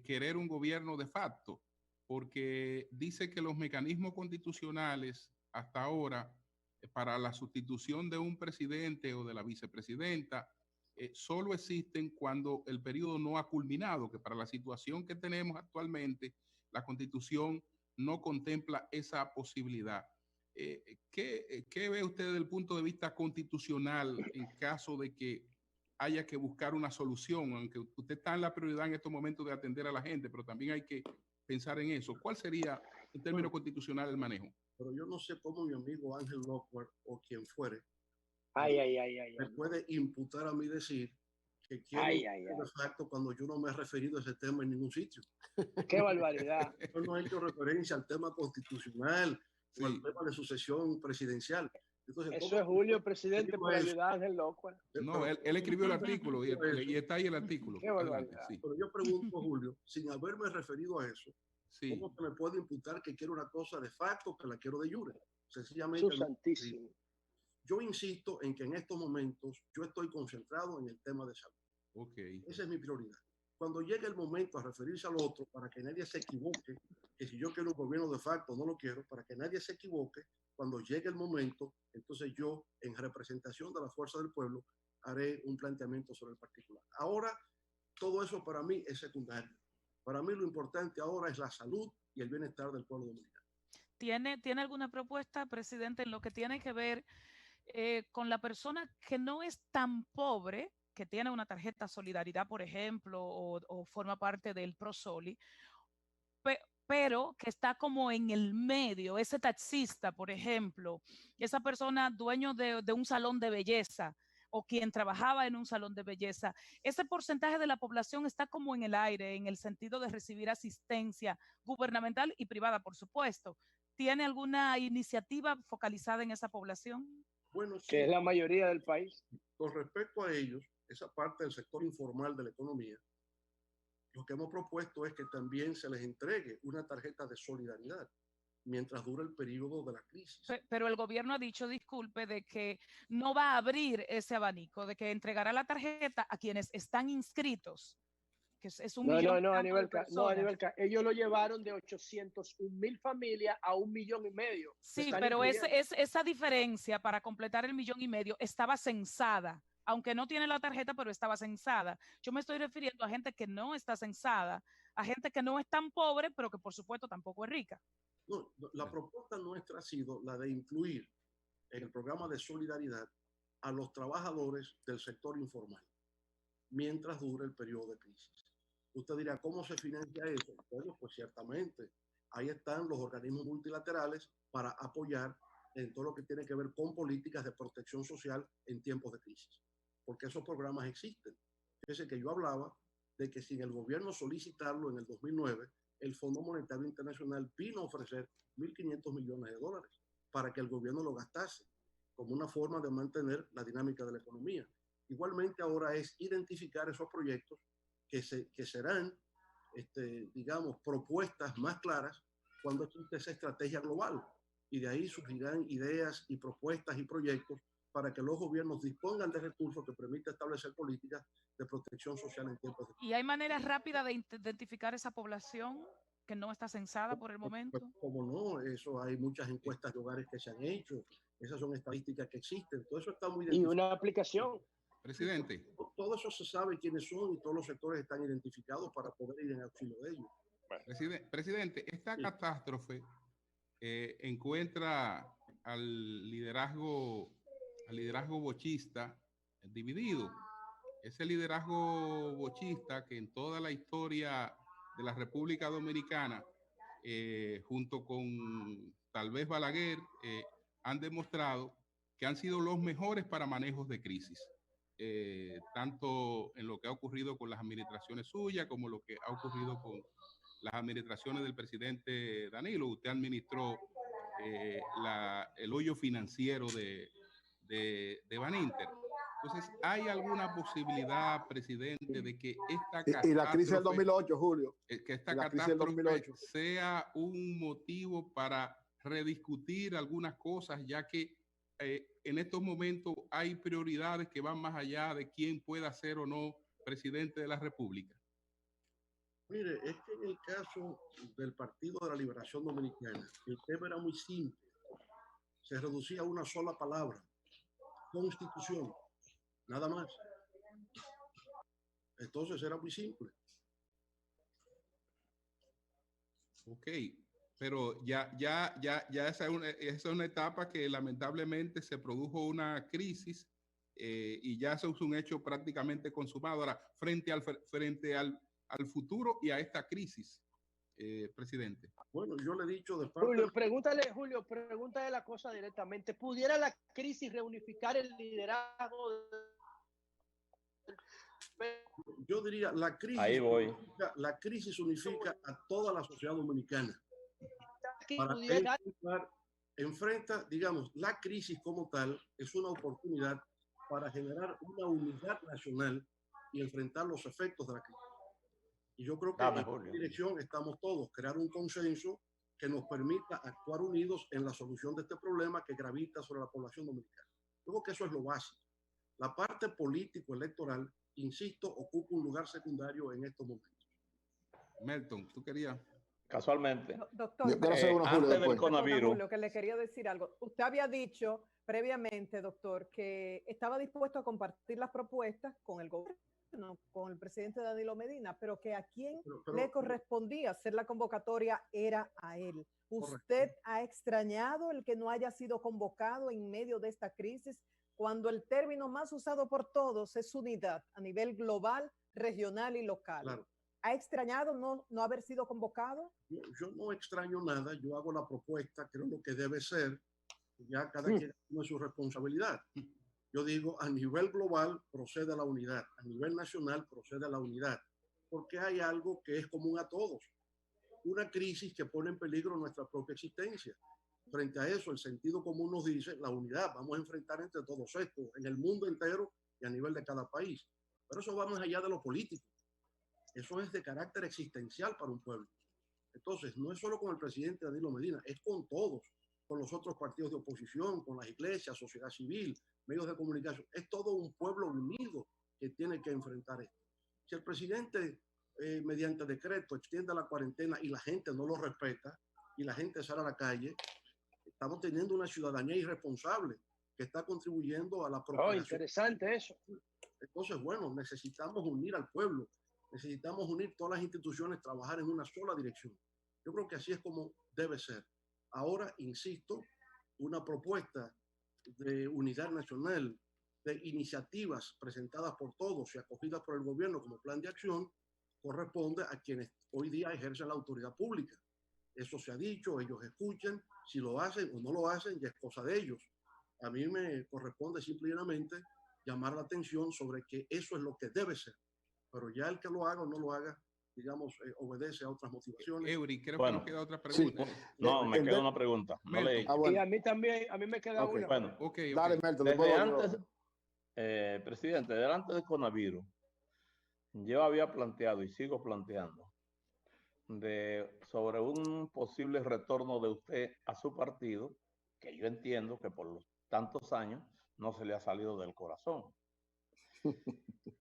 querer un gobierno de facto, porque dice que los mecanismos constitucionales hasta ahora para la sustitución de un presidente o de la vicepresidenta solo existen cuando el periodo no ha culminado, que para la situación que tenemos actualmente, la Constitución no contempla esa posibilidad. ¿Qué ve usted desde el punto de vista constitucional en caso de que haya que buscar una solución? Aunque usted está en la prioridad en estos momentos de atender a la gente, pero también hay que pensar en eso. ¿Cuál sería, en términos constitucionales, el manejo? Pero yo no sé cómo mi amigo Ángel Lockwood o quien fuere me puede imputar a mí decir que quiero de facto cuando yo no me he referido a ese tema en ningún sitio. ¡Qué barbaridad! Yo no he hecho referencia al tema constitucional o al tema de sucesión presidencial. Entonces, eso es Julio, presidente, por ayudar a Ángel Lockwood. No, él escribió el artículo y está ahí el artículo. Qué barbaridad. Sí. Pero yo pregunto, Julio, sin haberme referido a eso, ¿cómo se me puede imputar que quiero una cosa de facto que la quiero de jure? Sencillamente. Santísimo. Yo insisto en que en estos momentos yo estoy concentrado en el tema de salud. Okay. Esa es mi prioridad. Cuando llegue el momento a referirse al otro, para que nadie se equivoque, que si yo quiero un gobierno de facto no lo quiero, para que nadie se equivoque, cuando llegue el momento, entonces yo, en representación de la fuerza del pueblo, haré un planteamiento sobre el particular. Ahora, todo eso para mí es secundario. Para mí lo importante ahora es la salud y el bienestar del pueblo dominicano. ¿Tiene alguna propuesta, presidente, en lo que tiene que ver con la persona que no es tan pobre, que tiene una tarjeta Solidaridad, por ejemplo, o forma parte del ProSoli, pero que está como en el medio, ese taxista, por ejemplo, esa persona dueño de un salón de belleza o quien trabajaba en un salón de belleza, ese porcentaje de la población está como en el aire, en el sentido de recibir asistencia gubernamental y privada, por supuesto. ¿Tiene alguna iniciativa focalizada en esa población? Bueno, sí, que es la mayoría del país. Con respecto a ellos, esa parte del sector informal de la economía, lo que hemos propuesto es que también se les entregue una tarjeta de solidaridad mientras dure el periodo de la crisis. Pero el gobierno ha dicho, disculpe, de que no va a abrir ese abanico, de que entregará la tarjeta a quienes están inscritos, que es un millón. No, Aníbal, ellos lo llevaron de 801,000 familias a 1,5 millones. Sí, pero esa diferencia para completar el 1,5 millones estaba censada, aunque no tiene la tarjeta, pero estaba censada. Yo me estoy refiriendo a gente que no está censada, a gente que no es tan pobre, pero que por supuesto tampoco es rica. No, la propuesta nuestra ha sido la de incluir en el programa de solidaridad a los trabajadores del sector informal mientras dure el periodo de crisis. Usted dirá, ¿cómo se financia eso? Bueno, pues ciertamente, ahí están los organismos multilaterales para apoyar en todo lo que tiene que ver con políticas de protección social en tiempos de crisis, porque esos programas existen. Fíjese que yo hablaba de que sin el gobierno solicitarlo en el 2009, el Fondo Monetario Internacional vino a ofrecer 1.500 millones de dólares para que el gobierno lo gastase como una forma de mantener la dinámica de la economía. Igualmente ahora es identificar esos proyectos que serán, digamos, propuestas más claras cuando existe esa estrategia global. Y de ahí surgirán ideas y propuestas y proyectos para que los gobiernos dispongan de recursos que permitan establecer políticas de protección social en tiempos de crisis. ¿Y hay maneras rápidas de identificar esa población que no está censada por el momento? Pues, como no, eso hay muchas encuestas de hogares que se han hecho, esas son estadísticas que existen, todo eso está muy identificado. Y una aplicación. Presidente. Todo eso se sabe quiénes son y todos los sectores están identificados para poder ir en auxilio de ellos. Presidente, esta catástrofe encuentra al liderazgo bochista dividido. Ese liderazgo bochista que en toda la historia de la República Dominicana, junto con tal vez Balaguer, han demostrado que han sido los mejores para manejos de crisis. Tanto en lo que ha ocurrido con las administraciones suyas como lo que ha ocurrido con las administraciones del presidente Danilo. Usted administró el hoyo financiero de Baninter. Entonces, ¿hay alguna posibilidad, presidente, de que esta catástrofe... Y la crisis del 2008, Julio. Que esta catástrofe sea un motivo para rediscutir algunas cosas, ya que en estos momentos hay prioridades que van más allá de quién pueda ser o no presidente de la República? Mire, es que en el caso del Partido de la Liberación Dominicana, el tema era muy simple. Se reducía a una sola palabra: constitución, nada más. Entonces era muy simple. Ok, pero ya esa es una etapa que lamentablemente se produjo una crisis y ya eso es un hecho prácticamente consumado. Ahora, frente al futuro y a esta crisis, presidente. Bueno, yo le he dicho de parte... Julio, pregúntale la cosa directamente. ¿Pudiera la crisis reunificar el liderazgo? Yo diría, la crisis unifica a toda la sociedad dominicana. Enfrenta, digamos, la crisis como tal es una oportunidad para generar una unidad nacional y enfrentar los efectos de la crisis. Y yo creo que en esta dirección estamos todos, crear un consenso que nos permita actuar unidos en la solución de este problema que gravita sobre la población dominicana. Yo creo que eso es lo básico. La parte político-electoral, insisto, ocupa un lugar secundario en estos momentos. Melton, ¿tú querías? Casualmente. Doctor, antes del coronavirus. Julio, que le quería decir algo. Usted había dicho previamente, doctor, que estaba dispuesto a compartir las propuestas con el gobierno, con el presidente Danilo Medina, pero que a quien le correspondía hacer la convocatoria era a él. ¿Usted ha extrañado el que no haya sido convocado en medio de esta crisis, cuando el término más usado por todos es unidad a nivel global, regional y local? Claro. ¿Ha extrañado no haber sido convocado? Yo no extraño nada, yo hago la propuesta, creo lo que debe ser, ya cada quien tiene su responsabilidad. Yo digo, a nivel global procede a la unidad, a nivel nacional procede a la unidad, porque hay algo que es común a todos, una crisis que pone en peligro nuestra propia existencia. Frente a eso, el sentido común nos dice la unidad, vamos a enfrentar entre todos esto, en el mundo entero y a nivel de cada país. Pero eso va más allá de lo político. Eso es de carácter existencial para un pueblo. Entonces, no es solo con el presidente Danilo Medina, es con todos, con los otros partidos de oposición, con las iglesias, sociedad civil, medios de comunicación. Es todo un pueblo unido que tiene que enfrentar esto. Si el presidente, mediante decreto, extiende la cuarentena y la gente no lo respeta y la gente sale a la calle, estamos teniendo una ciudadanía irresponsable que está contribuyendo a la propagación. Interesante eso. Entonces, bueno, necesitamos unir al pueblo. Necesitamos unir todas las instituciones, trabajar en una sola dirección. Yo creo que así es como debe ser. Ahora, insisto, una propuesta de unidad nacional, de iniciativas presentadas por todos y acogidas por el gobierno como plan de acción, corresponde a quienes hoy día ejercen la autoridad pública. Eso se ha dicho, ellos escuchan, si lo hacen o no lo hacen, ya es cosa de ellos. A mí me corresponde simplemente llamar la atención sobre que eso es lo que debe ser. Pero ya el que lo haga o no lo haga, digamos, obedece a otras motivaciones. Eury, creo que nos queda otra pregunta. Sí. No, me queda una pregunta. No y a mí también, a mí me queda una. Bueno, dale, Melton. Desde antes, presidente, delante del coronavirus, yo había planteado y sigo planteando sobre un posible retorno de usted a su partido, que yo entiendo que por los tantos años no se le ha salido del corazón.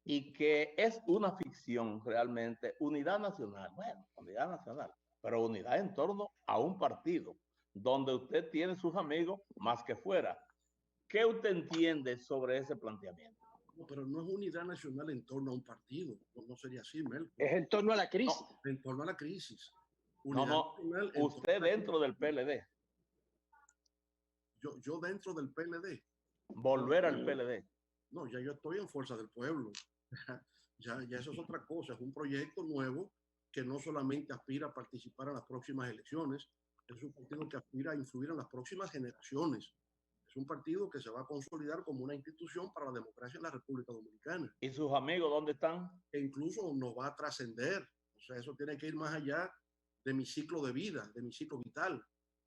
Y que es una ficción realmente, unidad nacional, bueno, unidad nacional, pero unidad en torno a un partido, donde usted tiene sus amigos más que fuera. ¿Qué usted entiende sobre ese planteamiento? No, pero no es unidad nacional en torno a un partido, no sería así, Mel. Es en torno a la crisis. No, en torno a la crisis. Unidad usted dentro del PLD. Yo dentro del PLD. Volver al PLD. No, ya yo estoy en Fuerza del Pueblo. ya eso es otra cosa. Es un proyecto nuevo que no solamente aspira a participar en las próximas elecciones, es un partido que aspira a influir en las próximas generaciones. Es un partido que se va a consolidar como una institución para la democracia en la República Dominicana. ¿Y sus amigos dónde están? E incluso nos va a trascender. O sea, eso tiene que ir más allá de mi ciclo de vida, de mi ciclo vital,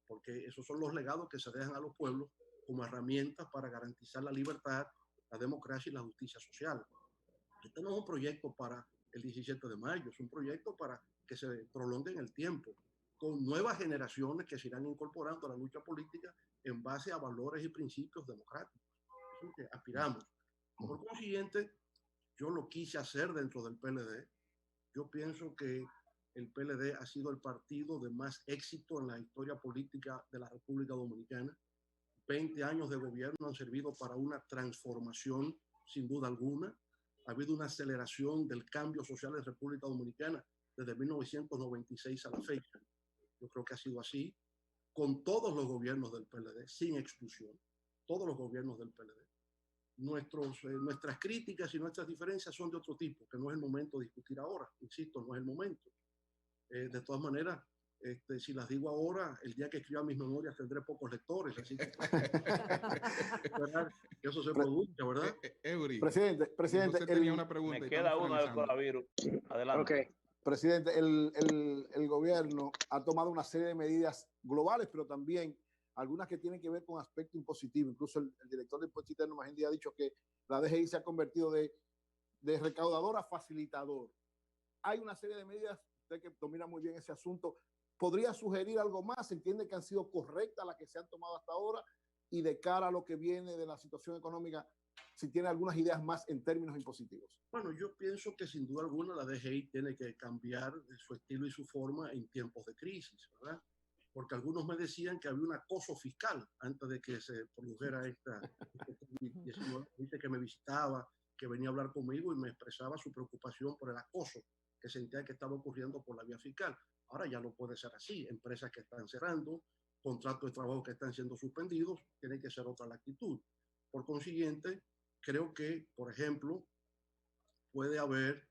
porque esos son los legados que se dejan a los pueblos como herramientas para garantizar la libertad, la democracia y la justicia social. Este no es un proyecto para el 17 de mayo, es un proyecto para que se prolongue en el tiempo, con nuevas generaciones que se irán incorporando a la lucha política en base a valores y principios democráticos. Es lo que aspiramos. Por consiguiente, yo lo quise hacer dentro del PLD. Yo pienso que el PLD ha sido el partido de más éxito en la historia política de la República Dominicana. 20 años de gobierno han servido para una transformación, sin duda alguna. Ha habido una aceleración del cambio social en República Dominicana desde 1996 a la fecha. Yo creo que ha sido así, con todos los gobiernos del PLD, sin exclusión, todos los gobiernos del PLD. Nuestras críticas y nuestras diferencias son de otro tipo, que no es el momento de discutir ahora. Insisto, no es el momento. De todas maneras, si las digo ahora, el día que escriba mis memorias tendré pocos lectores, así que eso se produce, ¿verdad? Eury, Presidente, José tenía una pregunta. Me queda uno del coronavirus. Adelante. Okay. Presidente, el gobierno ha tomado una serie de medidas globales, pero también algunas que tienen que ver con aspectos impositivos. Incluso el director de Impuesto Interno, Magín, ha dicho que la DGI se ha convertido de recaudador a facilitador. Hay una serie de medidas, usted que domina muy bien ese asunto, ¿podría sugerir algo más? ¿Entiende que han sido correctas las que se han tomado hasta ahora? Y de cara a lo que viene de la situación económica, si tiene algunas ideas más en términos impositivos. Bueno, yo pienso que sin duda alguna la DGI tiene que cambiar su estilo y su forma en tiempos de crisis, ¿verdad? Porque algunos me decían que había un acoso fiscal antes de que se produjera esta gente que me visitaba, que venía a hablar conmigo y me expresaba su preocupación por el acoso que sentía que estaba ocurriendo por la vía fiscal. Ahora ya no puede ser así. Empresas que están cerrando, contratos de trabajo que están siendo suspendidos, tiene que ser otra la actitud. Por consiguiente, creo que, por ejemplo, puede haber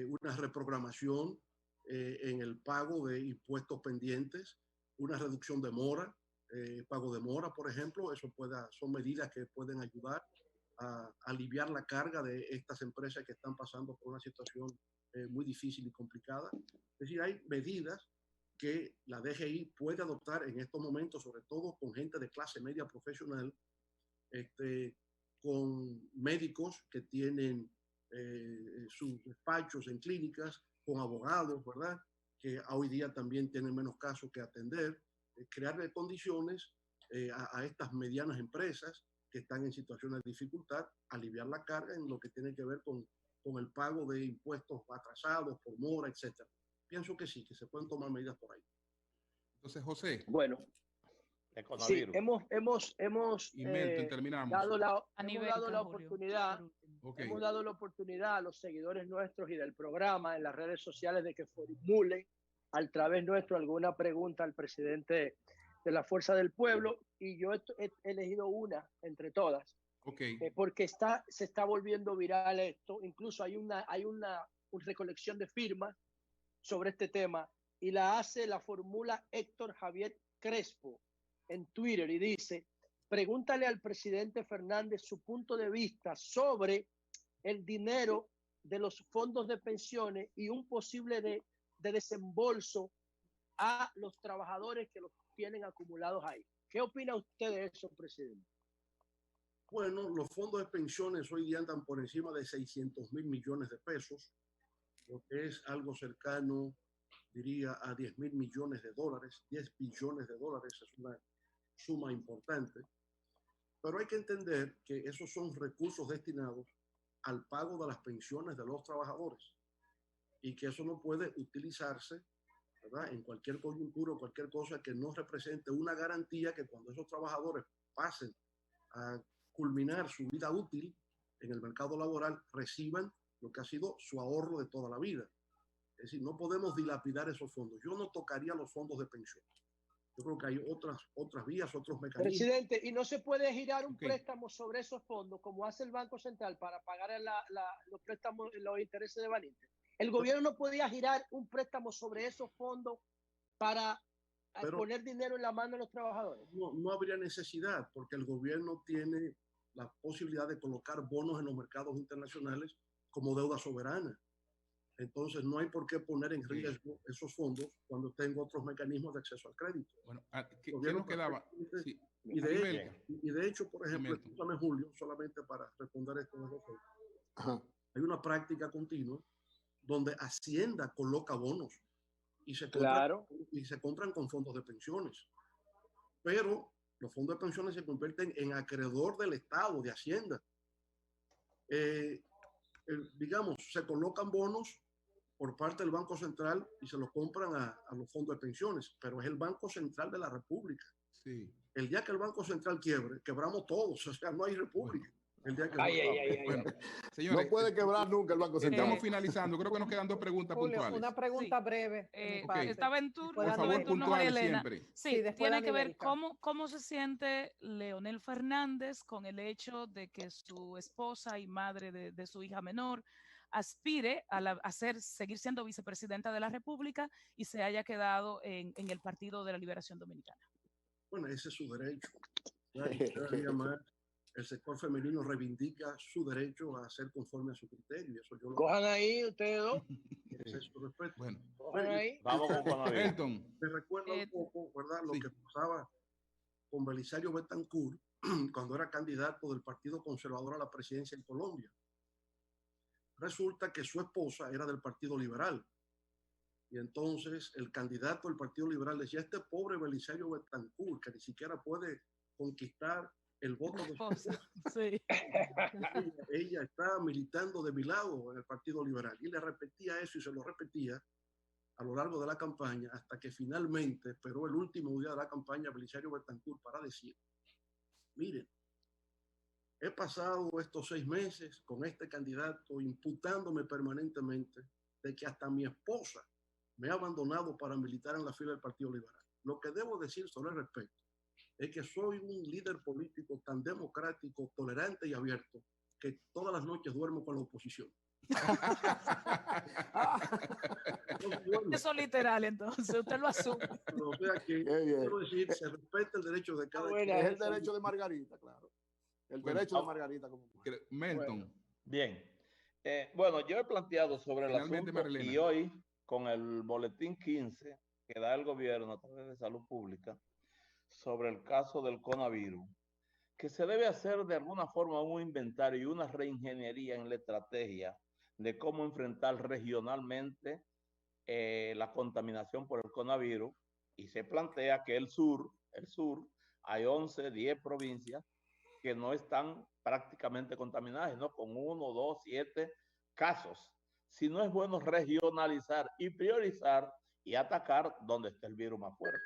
una reprogramación en el pago de impuestos pendientes, una reducción de mora, pago de mora, por ejemplo. Son medidas que pueden ayudar a aliviar la carga de estas empresas que están pasando por una situación muy difícil y complicada. Es decir, hay medidas que la DGI puede adoptar en estos momentos, sobre todo con gente de clase media profesional, con médicos que tienen sus despachos en clínicas, con abogados, ¿verdad? Que hoy día también tienen menos casos que atender, crearle condiciones a estas medianas empresas que están en situaciones de dificultad, aliviar la carga en lo que tiene que ver con el pago de impuestos atrasados por mora, etc. Pienso que sí, que se pueden tomar medidas por ahí. Entonces, José. Bueno, sí, hemos dado la oportunidad. Okay. Hemos dado la oportunidad a los seguidores nuestros y del programa en las redes sociales de que formulen a través nuestro alguna pregunta al presidente de la Fuerza del Pueblo, y yo he elegido una entre todas, porque se está volviendo viral esto. Incluso hay una recolección de firmas sobre este tema y la formula Héctor Javier Crespo en Twitter y dice: pregúntale al presidente Fernández su punto de vista sobre el dinero de los fondos de pensiones y un posible de desembolso a los trabajadores que los tienen acumulados ahí. ¿Qué opina usted de eso, presidente? Bueno, los fondos de pensiones hoy día andan por encima de 600,000 millones de pesos, lo que es algo cercano, diría, a 10,000 millones de dólares. 10 billones de dólares es una suma importante, pero hay que entender que esos son recursos destinados al pago de las pensiones de los trabajadores y que eso no puede utilizarse, ¿verdad?, en cualquier coyuntura o cualquier cosa que no represente una garantía que cuando esos trabajadores pasen a culminar su vida útil en el mercado laboral reciban lo que ha sido su ahorro de toda la vida. Es decir, no podemos dilapidar esos fondos. Yo no tocaría los fondos de pensión. Yo creo que hay otras vías, otros mecanismos. Presidente, ¿y no se puede girar un préstamo sobre esos fondos como hace el Banco Central para pagar los préstamos, los intereses de Baninte? ¿El gobierno no podía girar un préstamo sobre esos fondos para poner dinero en la mano de los trabajadores? No habría necesidad, porque el gobierno tiene la posibilidad de colocar bonos en los mercados internacionales como deuda soberana. Entonces no hay por qué poner en riesgo esos fondos cuando tengo otros mecanismos de acceso al crédito. Bueno, ¿qué nos quedaba? Sí. Y de hecho, por ejemplo, escúchame, Julio, solamente para responder esto de José, hay una práctica continua donde Hacienda coloca bonos y se compran con fondos de pensiones. Pero los fondos de pensiones se convierten en acreedor del Estado, de Hacienda. Digamos, se colocan bonos por parte del Banco Central y se lo compran a los fondos de pensiones, pero es el Banco Central de la República. Sí. El día que el Banco Central quiebre, quebramos todos, o sea, no hay república. El día que bueno, señores, no puede quebrar nunca el Banco Central. Estamos finalizando, creo que nos quedan 2 preguntas Julio, puntuales. una pregunta breve. Okay. Estaba en turno, por favor, puntuales siempre. Sí, tiene que ver cómo se siente Leonel Fernández con el hecho de que su esposa y madre de su hija menor aspire a seguir siendo vicepresidenta de la República y se haya quedado en el Partido de la Liberación Dominicana. Bueno, ese es su derecho. Más, el sector femenino reivindica su derecho a ser conforme a su criterio. Y eso yo cojan ahí ustedes dos. Ese es su respeto. Bueno, cojan ahí. Vamos con Elton. Me recuerda un poco, ¿verdad? Lo que pasaba con Belisario Betancourt cuando era candidato del Partido Conservador a la presidencia en Colombia. Resulta que su esposa era del Partido Liberal. Y entonces el candidato del Partido Liberal decía, este pobre Belisario Betancourt, que ni siquiera puede conquistar el voto de su esposa. Sí. Ella está militando de mi lado en el Partido Liberal. Y le repetía eso y se lo repetía a lo largo de la campaña, hasta que finalmente esperó el último día de la campaña Belisario Betancourt para decir, miren, he pasado estos 6 meses con este candidato imputándome permanentemente de que hasta mi esposa me ha abandonado para militar en la fila del Partido Liberal. Lo que debo decir sobre el respecto es que soy un líder político tan democrático, tolerante y abierto que todas las noches duermo con la oposición. Eso literal, entonces, usted lo asume. O sea que, quiero decir, se respeta el derecho de cada quien. Es el derecho de Margarita, claro. El derecho de Margarita como mujer. Melton. Bien. Bueno, yo he planteado sobre el asunto Marilena. Y hoy, con el boletín 15 que da el gobierno a través de Salud Pública sobre el caso del coronavirus, que se debe hacer de alguna forma un inventario y una reingeniería en la estrategia de cómo enfrentar regionalmente la contaminación por el coronavirus, y se plantea que el sur, hay 11, 10 provincias que no están prácticamente contaminadas, ¿no? Con 1, 2, 7 casos. Si no es bueno regionalizar y priorizar y atacar donde está el virus más fuerte.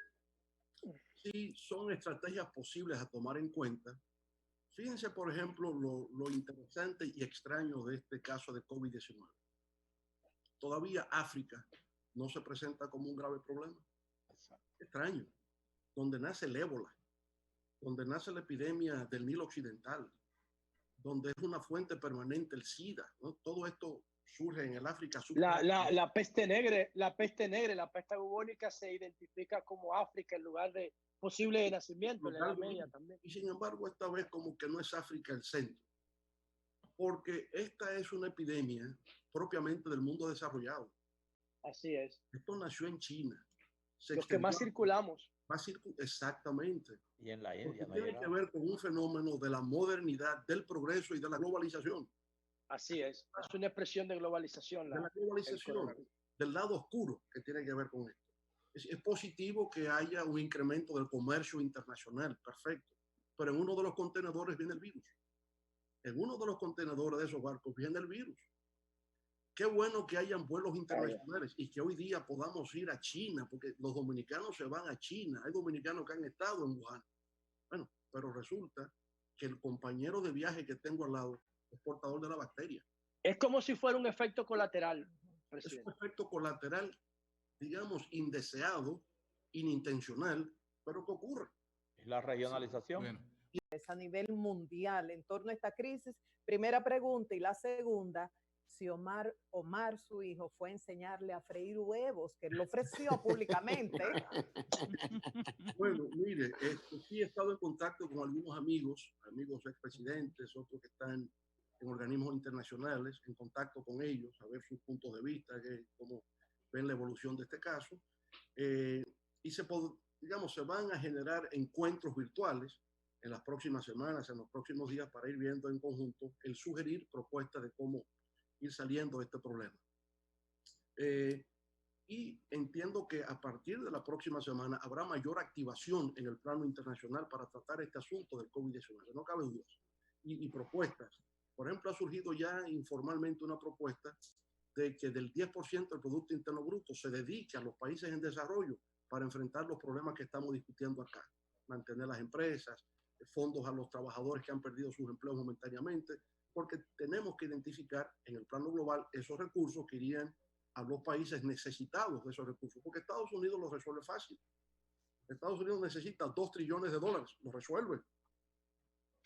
Sí, son estrategias posibles a tomar en cuenta. Fíjense, por ejemplo, lo interesante y extraño de este caso de COVID-19. Todavía África no se presenta como un grave problema. Extraño. Donde nace el ébola, donde nace la epidemia del Nilo Occidental, donde es una fuente permanente el SIDA, ¿no? Todo esto surge en el África subsahariana. La peste negra, la peste bubónica se identifica como África en lugar de posible de nacimiento en la Edad Media también. Y sin embargo, esta vez como que no es África el centro, porque esta es una epidemia propiamente del mundo desarrollado. Así es. Esto nació en China. Los que más circulamos. Exactamente. Y en la India. No tiene que ver con un fenómeno de la modernidad, del progreso y de la globalización. Así es una expresión de globalización. De la globalización, del lado oscuro que tiene que ver con esto. Es positivo que haya un incremento del comercio internacional, perfecto, pero en uno de los contenedores viene el virus. En uno de los contenedores de esos barcos viene el virus. Qué bueno que hayan vuelos internacionales y que hoy día podamos ir a China, porque los dominicanos se van a China. Hay dominicanos que han estado en Wuhan. Bueno, pero resulta que el compañero de viaje que tengo al lado es portador de la bacteria. Es como si fuera un efecto colateral, presidente. Es un efecto colateral, digamos, indeseado, inintencional, pero que ocurre. Es la regionalización. Bueno. Es a nivel mundial en torno a esta crisis. Primera pregunta. Y la segunda, si Omar, su hijo, fue a enseñarle a freír huevos, que lo ofreció públicamente. Bueno, mire, sí he estado en contacto con algunos amigos expresidentes, otros que están en organismos internacionales, en contacto con ellos, a ver sus puntos de vista, cómo ven la evolución de este caso. Y se van a generar encuentros virtuales en las próximas semanas, en los próximos días, para ir viendo en conjunto el sugerir propuestas de cómo ir saliendo de este problema. Y entiendo que a partir de la próxima semana habrá mayor activación en el plano internacional para tratar este asunto del COVID-19, no cabe duda. Y propuestas. Por ejemplo, ha surgido ya informalmente una propuesta de que del 10% del Producto Interno Bruto se dedique a los países en desarrollo para enfrentar los problemas que estamos discutiendo acá. Mantener las empresas, fondos a los trabajadores que han perdido sus empleos momentáneamente, porque tenemos que identificar en el plano global esos recursos que irían a los países necesitados de esos recursos, porque Estados Unidos los resuelve fácil. Estados Unidos necesita $2 trillones, lo resuelve.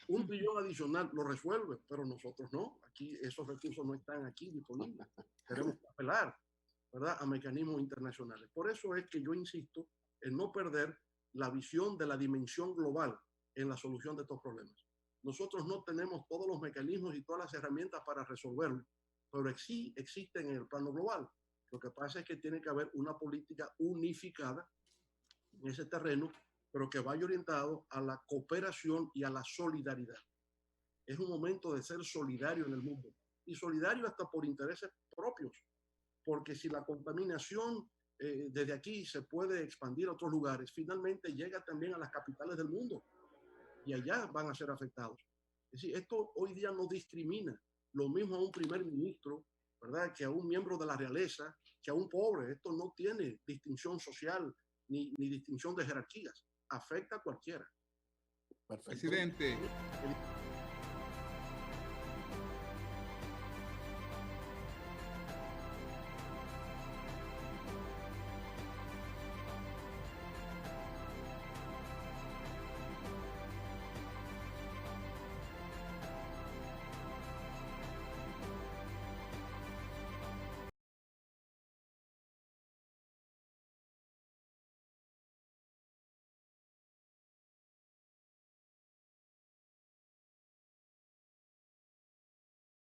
1 trillón adicional lo resuelve, pero nosotros no. Aquí esos recursos no están aquí disponibles. Tenemos que apelar, ¿verdad?, a mecanismos internacionales. Por eso es que yo insisto en no perder la visión de la dimensión global en la solución de estos problemas. Nosotros no tenemos todos los mecanismos y todas las herramientas para resolverlo, pero sí existen en el plano global. Lo que pasa es que tiene que haber una política unificada en ese terreno, pero que vaya orientado a la cooperación y a la solidaridad. Es un momento de ser solidario en el mundo, y solidario hasta por intereses propios, porque si la contaminación desde aquí se puede expandir a otros lugares, finalmente llega también a las capitales del mundo y allá van a ser afectados. Es decir, esto hoy día no discrimina, lo mismo a un primer ministro, ¿verdad?, que a un miembro de la realeza, que a un pobre. Esto no tiene distinción social ni distinción de jerarquías. Afecta a cualquiera. Perfecto. Presidente.